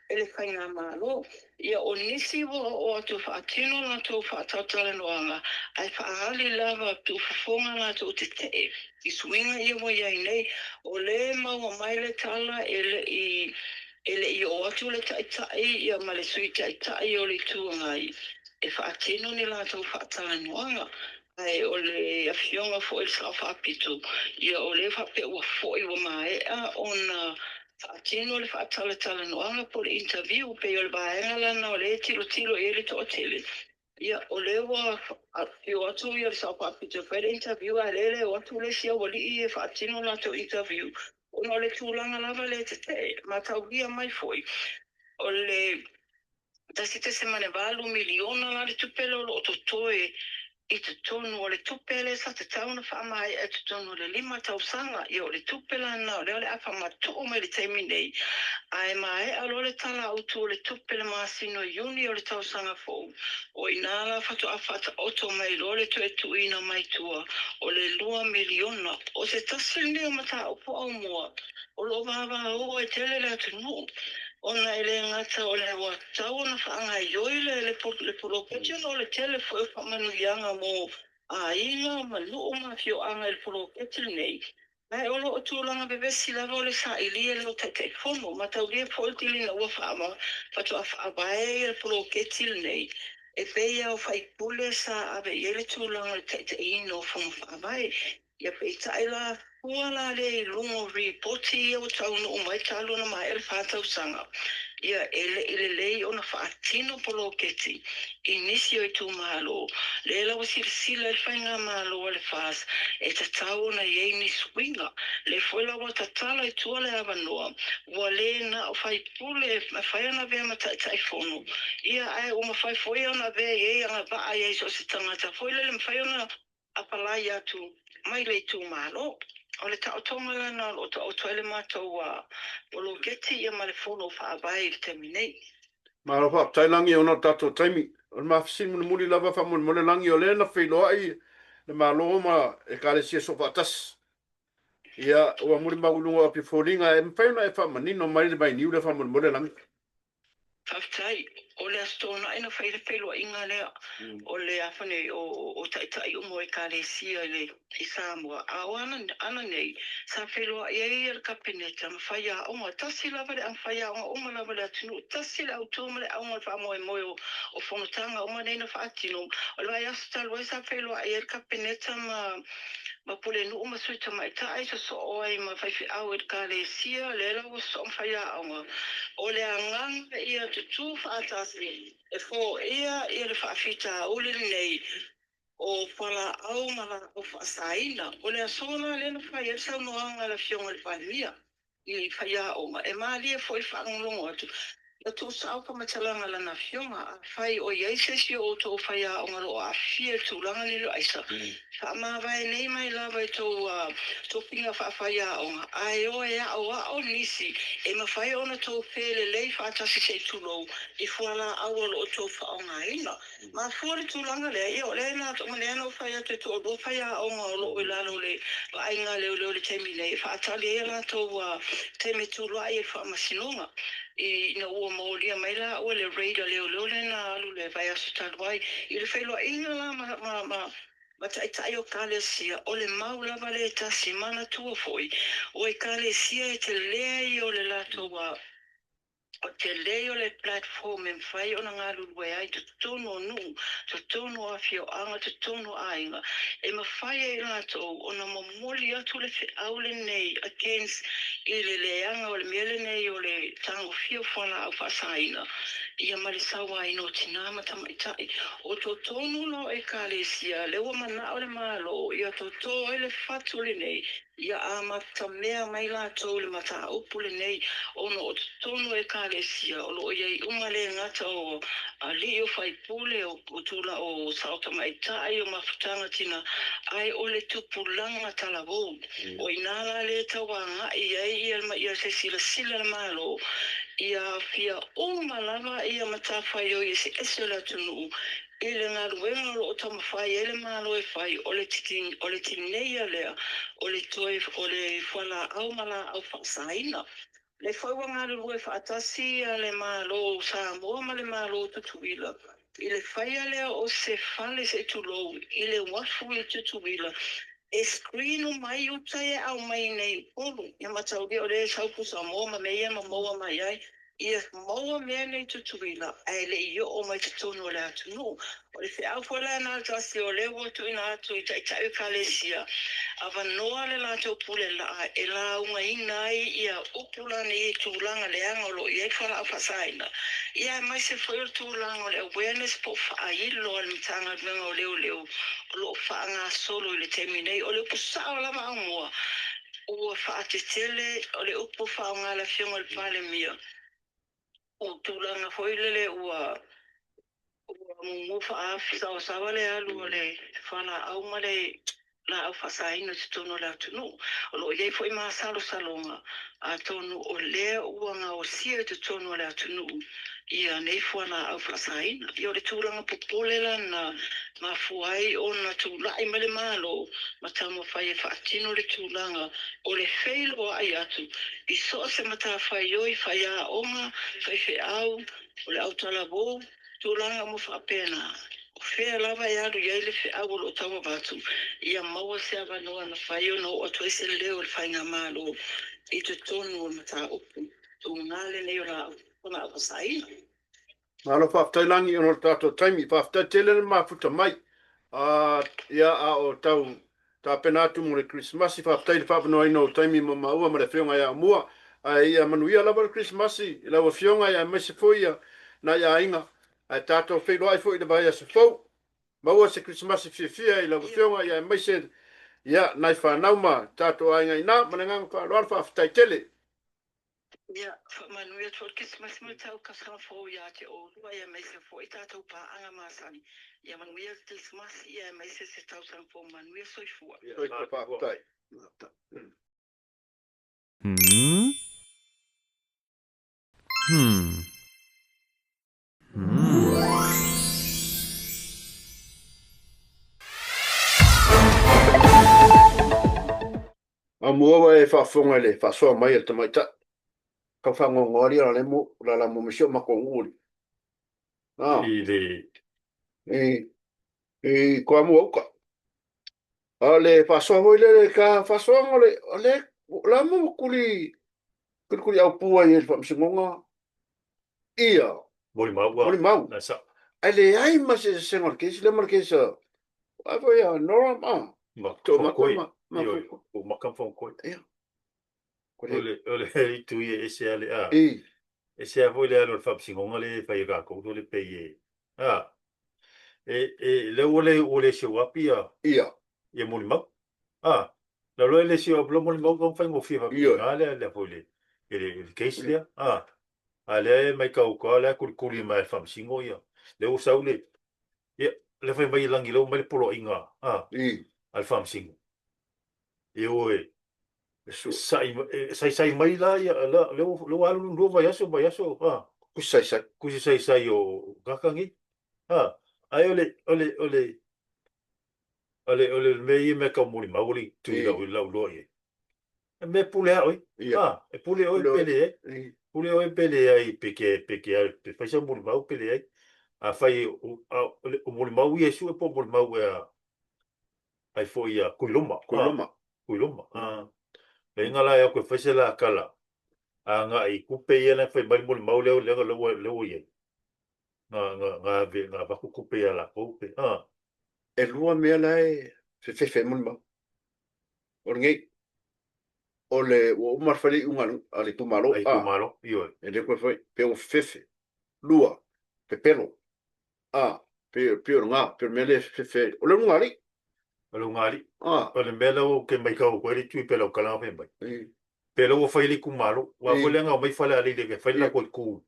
e le whainga malo ia o nisi o atu whaatino na tō whaatavitale noanga ai whaali lava tu whafonga na tō te i swinga i mo iai nei o le maua mai le tala ele i o atu le taitai ia ma le sui taitai o le tuangai e whaatino ni la tō whaatala noanga ai o le awhionga fo il sa whaapitu ia o le whape ua fo i wa maea ona whaatino le whaatala noanga po le interview pe o le vaenga lana o le tilo e le tō tele ia o le wa i o atu ia le sa whaapitu pe le interview a lele o atu le sia wali i e whaatino la tō interview ona le tūlanga lava le te matauria mai foi o le tasi te semane valu miliona la le tupelo lo totoe I te tonu o le tupele sa te tauna whaamai e te tonu o le 5 tausanga i o le tupela na o le awhamatu o me le teimi nei. Ai mai alo le tala utu o le tupele masino iuni o le tausanga fōu. O inala whatu a whata oto mai lo le tu e tuina mai tua o le 2 miliona. O se tasini o mata upo au mua. O lo wawa o e tele le atu nu. Ona ele ngata o le wa tau na whaanga i oile le poloketio no le tele fo e whamanu ianga mo a inga ma luu ma fio anga le poloketio nei. Mai olo o tūlanga bebesi lava o le sa ilia le o te fono ma tau lia poltili na ua whaama whatu a whaabae le poloketio nei. E peia o whaipule sa abe i le tūlanga le te ino fono whaabae. Ia peita ila huala le lungo ripoti o tau no mai talo na mai ele whātau sanga. Ia ele lei o na whaatino poloketi. Inisio i tū malo. Le lau sila e whainga malo o le whās. E ta tau na iei swinga. Le whaila wa ta tala i tua le avanoa. Wa le na o whaipule ma whaiana vea ma tai fono. Ia ai o ma whaifoia na vea iei anga vaa iei so se tangata. Whaile le mwhaiona apalai atu. Mai le tū malo. O le tau tonga na o toile mātou o lo geti ia ma le fono whaabai le temi nei. Ma fa tailangi ona tato taimi. O ma fsimu ni muli lava fa mo le langi o le na whailoa i le malo ma e kare sia so fatas. Ia o muri maulunga api fōringa e mwhaina e whamanino mai le mai niu le mo le langi. Whaftai, o le astona ina whaire whailua inga lea, o le awhane o taitai o moe kare sia le i Samoa. A o ana nei, sa whailua iei ar kapeneta, ma whaia onga, tasi lava le ang whaia onga, oma lava le atinu, tasi le autuma le aunga wha moe moe o whanotanga, oma neina wha atinu. O le vai astal, sa whailua iei ar kapeneta ma pule nu uma suita mai tai so oi ma whaiwhi au e kare sia, le lau so whaia aunga. O le anganga ia tutu whaatasi, e fo ia le whaafita ule nei, o whala au mala o whaasaina. O le asona le na whai e sau noanga la fionga le whaimia, i whaia oma. E maali e fo i whaangolongo atu. La tu sao ka matalanga la na fionga, a whai o iaise si o tō whaia o ngaro a fia tūlanga ni lo aisa. Wha mawai nei mai lawa i tō pinga whaia o ngā. Ai o e a o nisi, e ma whai ona tō pēle lei whaatasi se tūlou, i whala awalo o tō wha o ngā ina. Ma fuari tūlanga lea, i o le na tō ngane ano whaia te tō o whaia o ngā o lo o lalo le, wa ai ngā leo le teimi nei, whaatali e la tō teimi tūlua i e whaamasinonga. I na ua maulia mai la ua le reida leo le na alu le vai asu taluai i le whailua inga la ma tai o kale sia o le mau lava le tasi mana tua foi o e kale sia e te lea i o le lato o te leo le platform en whai o na ngā lulue ai te tono o nu, te tono a fio anga, te tono a inga. E ma whai e lato o na mamoli atu le te aule nei against i le leanga o le miele nei o le tango fio whana au whasaina. Ia mali sawa ino tina matamaitai. O to tono no e kalesia, lewa mana o le malo, ia to to e le fatu le nei. Ia a mata mea mai lato le mata upu le nei, ono o tono e kalesia, o lo iei umale ngata o li o fai pule o tula o sauta maitai o mafutanga tina, ai o le tupulanga talavo, o inala le tawanga, ia se sila le malo, ia fia malava ia matawhai o se esela tunu, ile ngā ruenga o tamawhai ele malo e whai o le tineia lea, o le toi, o le whala au mala au whaasaina. Le whaiwa ngā rue whaatasi a le malo Samoa ma le malo tutuila. I le whaia lea o se whale se tulou, i le wafu i tutuila. E screeno mai utai au mai nei polo. Ia matauria o le saupu Samoa ma meia ma moa mai ai. Ia moa mea nei tutuila. Ai le i o mai tutonu o le atunu. O le whiau whala na tasi o le wotu ina atu i taitai kalesia. Awa noa le lātou pule la e la unga inai ia upulani i tūlanga le angolo i e whala awhasaina. Ia mai se whaio tūlanga o le awareness po whailo al mitanga duenga o leo o lo whaanga solo i le temi nei o le pusao lama au mua. Ua whaatetele o le upu whaonga la fionga le pale mia. O tūlanga whoilele ua Mo fa sa wale alu le fala au male la au fasaina te tono la tunu o lo ye foi ma salo salonga a tonu o le uanga o sia te tono la tunu ia nei fona au fasaina io le turanga popole la na ma fuai ona tu la i male malo ma tamo fai fa tino le tulanga o le feilo ai atu I so se mata fai oi fai a onga fai fe au o le au talabo tulanga mo fa pena o fea lava e alu ia le fe au lo tamo batu ia maua se ava noa na whai o no o toi se leo le whai ngā mālo I te tonu o mata upu tu ngāle nei o la ona o saina. Malo whaftai ono tato taimi, whaftai tele na mafuta mai. Ia a o tau, ta penatu mo le Christmasi, whaftai le whapanoa ino o taimi mo maua ma le whionga ia mua. Ia manuia lava le Christmasi, ila wa whionga ia mai se fwia na ia inga. Tato whiloa I fwoi le vai a se fwou. Maua se Christmasi fia ila wa whionga ia mai se ia nai whanau ma tato a inga ina, mananganga whaloa whaftai tele. Ia, manuia tō Christmas mo tau kasama fō ia te o rua ia mai se fō I tātou pā anga māsani. Ia manuia Christmas ia mai se tau sang fō manuia soifua. Soifua whaftai. Mua e whafonga le, whasoa mai e tamaita. Ka whangongori ala le mo, la mo misio makonguri. I le Kua mua uka. Le whasoa hoi le ka whasoa ngole, la mo kuri au pua I e whamsingonga. Ia. Mori mau. Mori mau. Nasa. Le ai ma se sengar kesi, le mar kesi. Avo ia, nora ma. Tō makoi. O makam whongkoi. Ia. Ole I tui e se ale a. I. E se a voi le alo whapsingonga le whai a kouto le pei e. Le ole se wapi a. Ia. Ia mori mau. La loe le se waplo mori mau kong whai ngofi whapi. Le voi le. Le keisi lea. Le mai kauka le kuri mai whamsingo ia. Le o sau le. Le whai mai langi lau mai le polo inga. I. Al whamsingo. E oe. Sai mai la ia leo alu lo vai aso kusi sai o kakangi ai ole me ka mori mauri tu la lo ye me pule oi e pule oi pele ai peke ai fai sa mori mau pele ai a fai o mori mau ye su e po mori mau ai foi a kuiloma e ngala e ko fese la kala nga I kupe ye na fai mai mol mau leo ye nga ba kupe ya la kupe e lua mea lai fe mol mau orngai ole o marfali unga ale tumalo io e de ko foi pe o fefe lua pe pelo pe nga pe mele fefe ole ngari ole mela o ke mai ka ko ri tu pelo kala fe mai pelo o fai li kumalo wa kolenga mai fala ali le fai la ko ku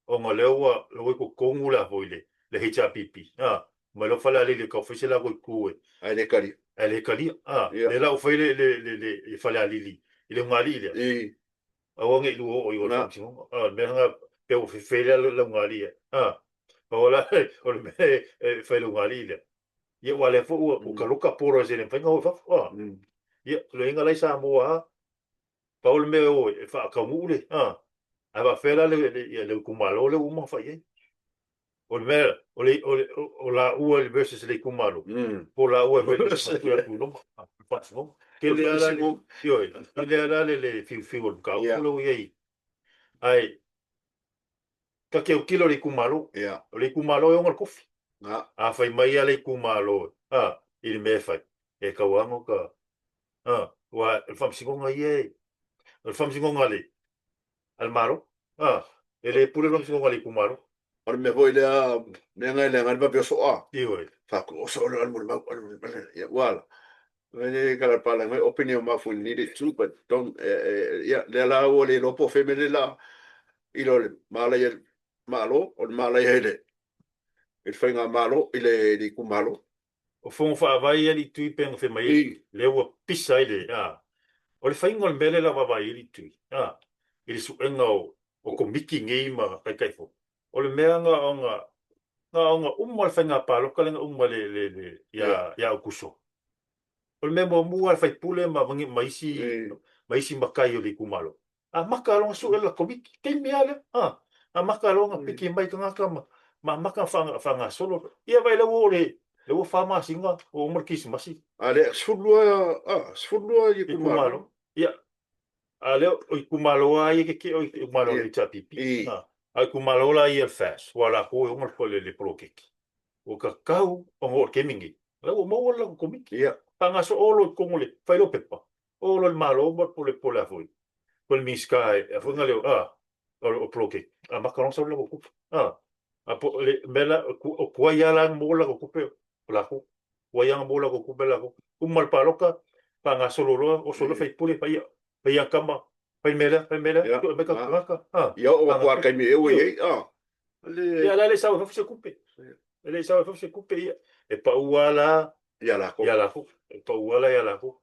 o nga leo lo ko kongula hoile le hicha pipi ma lo fala ali le ka fai la ko ku ale kali le la o fai le fala ali le ngali le o nge lu o yo na me nga pe o fai la ngali ola o me fai lo ngali le ye wale fo o ka loka poro se le fai nga fa ye lo inga lai sa mo Paul me o fa ka mule ava fela le kumalo le uma fa ye o la u versus le kumalo por la u versus le kumalo que le ala yo le ala le fiu ka lo ye ai ka ke kilo le kumalo o ngol kofi a fa mai le kumalo il me fa e ka wango ka wa fam singonga ye el fam singonga le al maro ele pure fam singonga le kumaro or me voi le ngai ba pe so io fa ko so al mo ya wala vene kala pala ngai opinion ma fu need it too but don't le la o le lo po femele la ilo le mala ye malo o mala ye le Il whainga malo, ili kumalo. O fongo whaavai ali tui penga whi mai, le ua pisa ile, o le whainga le mele la wawai ili tui, ili suenga o komiki ngei ma kai kai fo. O le mea nga umma le whainga palo, ka lenga umma ya o kuso. O le mea mua le whaipule ma wangi maisi makai o li kumalo. Maka alonga suela komiki, kei mea le, maka alonga piki mai ka ngaka ma maka whanga solo. Ia vai le wo fama singa o markis masi. Ale sfulua i kumalo. Ia. Ale o kumalo ai ke o kumalo le tapipi. Ai kumalo la ia fast. Wala ko o mar le prokeki. O ka kau o ngor kemingi. La o mo la komiki. Ia. Panga so olo kongole, failo pepa. Olo le malo mo pole afoi. Pole miskai, afonga le o prokeki. Makaron sa le ko. Apo le mela o kuayala mola ko kupe. Lako wayang bola ko kubela ko umal paloka panga solo o solo fai pule pai kama pai mela meka ngaka ya o kwa kai me e ya la le sa fa se coupe le sa fa se coupe e pa uala ya lako e pa uala ya lako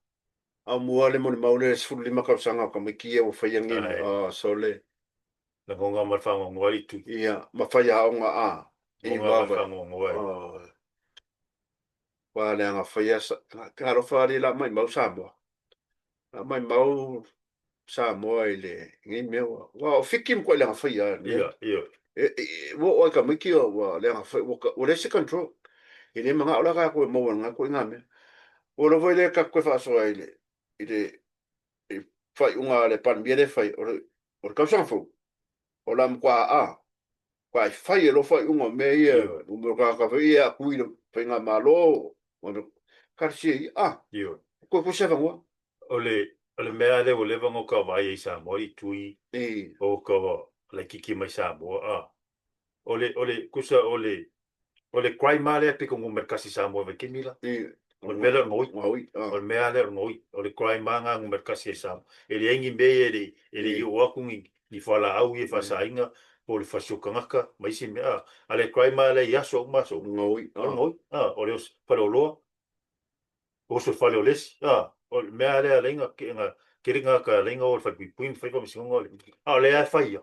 a muale mon maule sfuli maka sanga ka me kia o fai ngi sole la gonga mal fa ngoi tu ya ma fai a nga e ma fa ngoi wa le nga fai ka ro fa la mai mau Samoa la mai mau Samoa ile ngi me wa o fikim ko le nga fai ia wo ka me kia wa le nga fai o le se control ile manga ola ka ko mo nga ko nga me o lo voi le ka ko fa so ile fai unga le pan biere fai o ka sa fo o la mkwa kwa fai lo fai unga me ia o mo ka fai ia kuilo fai nga malo o karsi ko se va mo ole mea le o le vango ka vai sa mo i tui o ka le kiki mai sa mo ole kusa ole kwai male pe ko merkasi sa mo ve kimila o mela ngoi o mea le ngoi ole kwai manga merkasi sa ele engi be ele o akungi ni fala au e fa sainga o le fasukanga mai si mea ale kwai male ya so maso ngoi ole para lo o so fale oles o mea le lenga kiringa ka lenga o fa puin fa ko misingo le a faia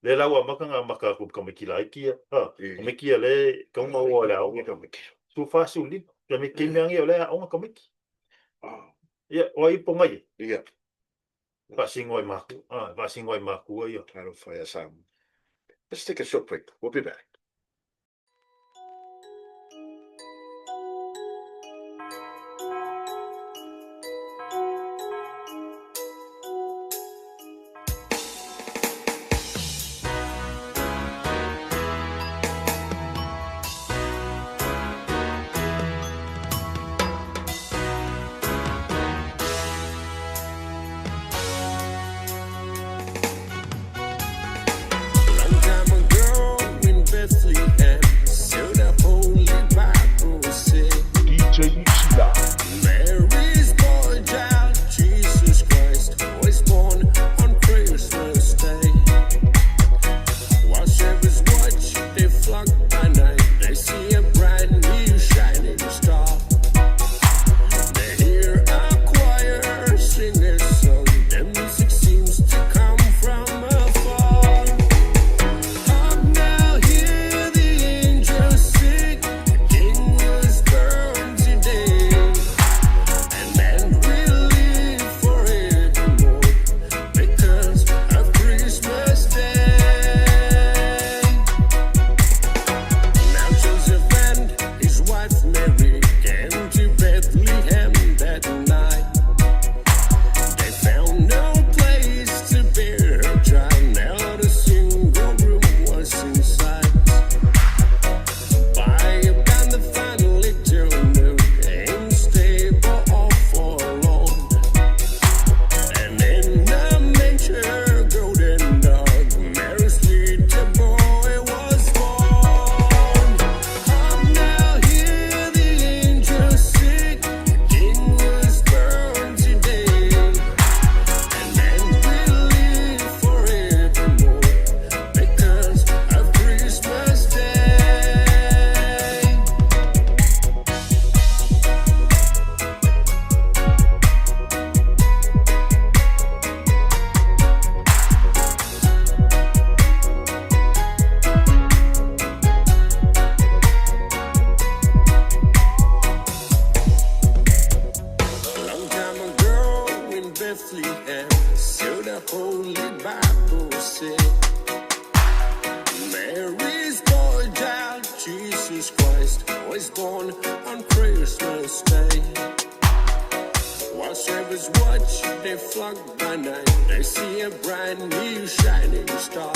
le lawa maka ko ka mekila kia mekia le ka mo o le au tu fa su li ka me kinyangi o le o ka meki ia o i ponga ia va singo i maku ia claro fai Sam. Let's take a short break. We'll be back. Bethlehem, so the Holy Bible said, Mary's boy child, Jesus Christ, was born on Christmas Day. While shepherds watch, they flock by night, they see a brand new shining star.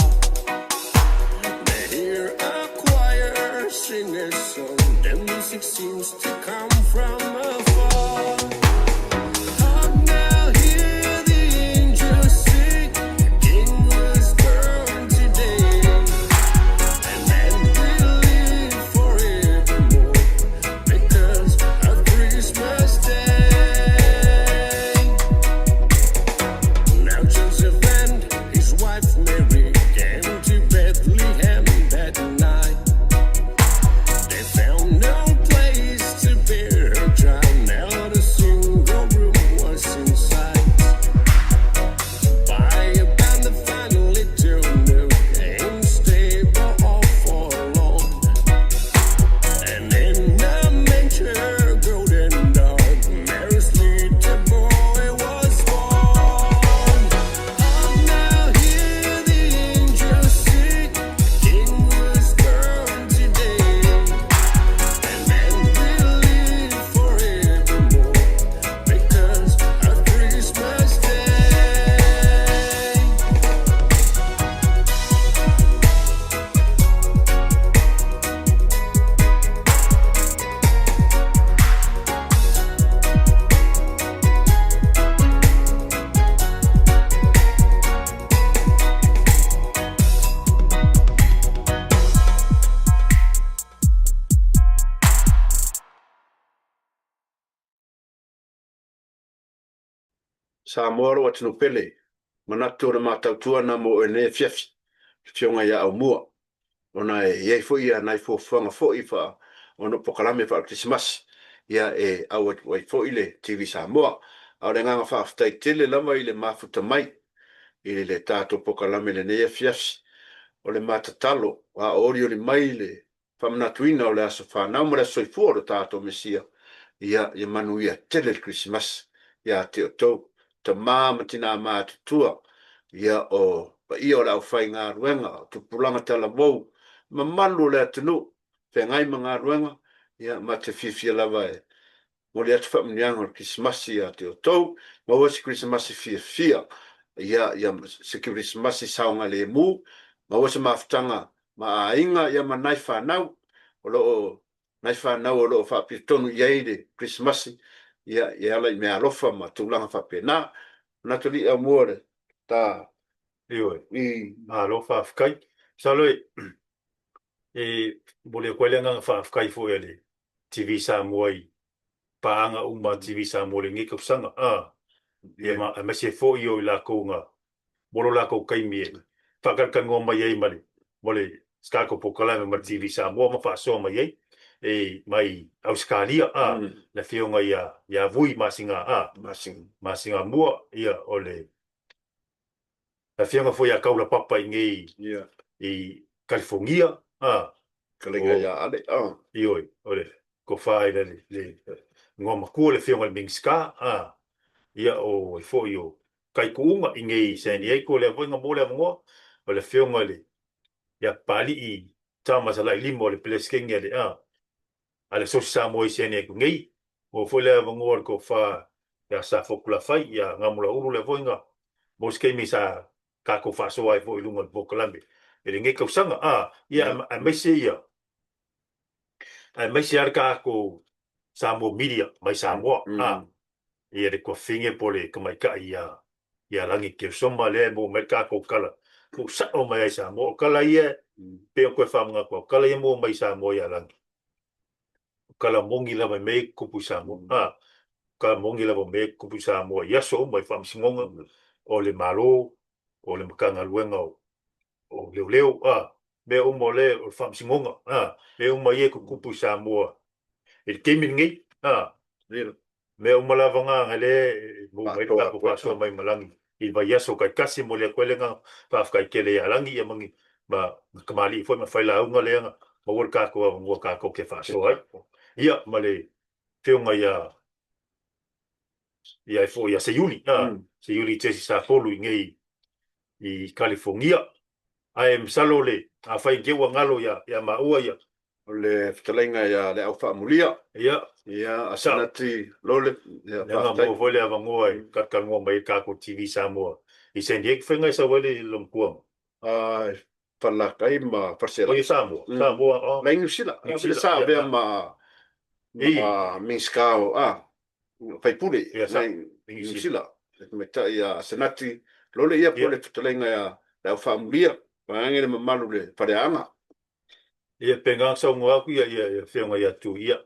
They hear a choir sing a song, the music seems to come from afar. Hark now, hear the angels sing, the King was born today, and man will live forevermore because of Christmas Day. Now Joseph and his wife Mary came to Bethlehem that night. They found no place to bear her child, not a single room was in sight. By about the final little nook, ain't stable or forlorn, and in a manger golden dog, Mary's little boy was born. Hark now, hear the angels sing, the King was born today, and man will live forevermore because of Christmas Day. Sa moro wa tino pele. Manatu na matautua na mo e ne fiafi. Fionga ya au mua. Ona e yei fo ia nai fo fanga fo ifa. Ono pokalame fa Christmas. Ia e au wai fo ile TV Samoa. Au le nganga fa aftai tele lama ile mafuta mai. Ile le tato pokalame le ne fiafi. O le matatalo. Wa ori o le mai le. Famnatuina o le aso whanau mara soifua o tato mesia. Ia manu ia tele Christmas. Ia te o tau. Ta mama tina mātutua, ia o pa ia o lau whai ngā ruenga, tu pulanga tala mou, ma manu le atunu, whengai ma ngā ruenga, ia ma te whiwhia lava e. Mori atu whamnianga o Christmasi ia te o tau, ma wasi Christmasi whiwhia, ia se Christmasi saunga le mu, ma wasi mawhtanga, ma a inga ia ma nai whanau, o loo nai whanau o loo whapitonu iaide Christmasi, ia lai mea alofa ma tūlanga whapena, na tuli a muore, ta. Ioi, alofa afkai. Saloi, bole koele nga afkai fo ele, TV Samoa i, paanga uma TV Samoa le ngikau sanga, ia ma se fo i o la kounga, bolo la kou kaimie, whakarkan ngoma iei mali, bole skako pokalame ma TV Samoa ma whaasoa ma iei, mai Australia na fionga ia vui masinga masinga mua ia ole na fionga foi a kaula papa ingi i California kalenga ia ale ioi ole ko fai le ngoma ku le fionga mingska ia o foi o kai kuunga ingi San Diego le voinga mole mo ole fionga le ia pali i tama sala limo le pleskinga le ale so Samoa sene ku ngai o foi le ngor ko fa ya sa fokula fai ya ngamula ulu le voinga boske mi sa ka ko fa so ai foi lunga bokalambe ele ngai ko sanga ia a mesi ia a mesi arka ko Samoa media mai Samoa ia de ko finge pole ko mai ka ia langi ke somba le mo merka ko kala ko sa o mai Samoa kala ia pe ko fa mga ko kala ia mo mai Samoa ia langi kala mongi lava me kupu Samoa kala mongi lava me kupu Samoa ia so mai fam singonga o le malo o le makanga luenga o leo me o mole o fam singonga me o mai kupu Samoa e kemi ngi me o malavanga ngale mo mai ka ko so mai malangi i vai aso kai kasi mo le kwelenga pa kai kele alangi ia mangi ba kamali foi ma faila unga lenga mo worka ko ke fa so ai ia male feunga ia ia e fo ia se yuli se yuli te sa polu i California ai msalo le a fai ke wa ngalo ya maua ia o le fitalenga ia le au whaamulia ia asanati lole nga mo vole ava ngoi ka ngo mai ka ko TV Samoa i San Diego fenga sa wale lomkuang Palakai ma parcela. o Samoa Mai ngusila sa be ma minskao fai pule mai ngusila me ta ia asanati lole ia pole fitalenga ia le au whaamulia Pangere mamalu le pareanga. Ia pengang sa ngwa ku ia fenga ia tu ia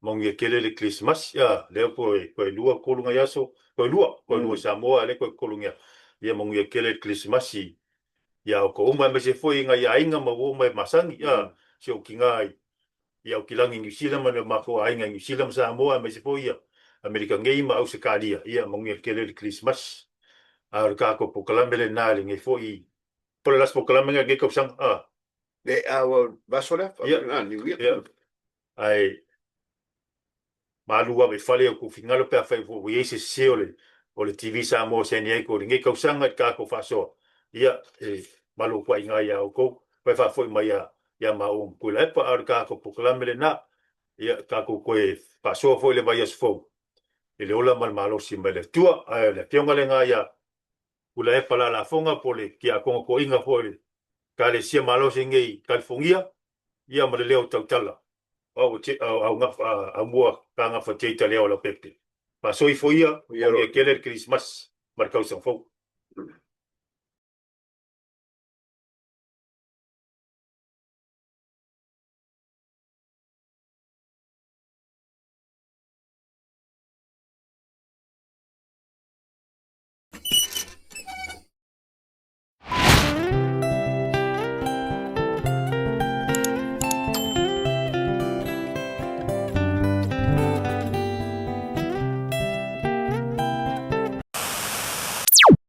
mong ia kele le Christmas ia le ko lua kolunga ia so ko lua Samoa le ko kolunga ia mong ia kele Christmas ia ko uma me se foi nga ia inga ma wo mai masangi ia se o kinga ia o kilangi New Zealand ma ko ainga New Zealand Samoa me se foi ia America ngei ma au se kalia ia mong ia kele le Christmas ar ka ko pokalambele na le ngai foi por las pokalamenga ke kopsang le vasola ai malua me fale ko fingalo pe fa fo yese seole o le TV Samoa se nei ko nge kopsang ka ko faso ia malu ko inga ia ko pe fa foi mai ia ma un kula pa ar ka ko pokalamele na ia ka ko faso foi le vai as fo ele ola mal malo simbele tua le pionga le nga ia kula pala la fonga pole ki a ko inga foi ka le sia malo singei California ia ma le leo tautala au mua ka nga fa te leo la pepte pa soi foia ia kele Christmas marcau sa fo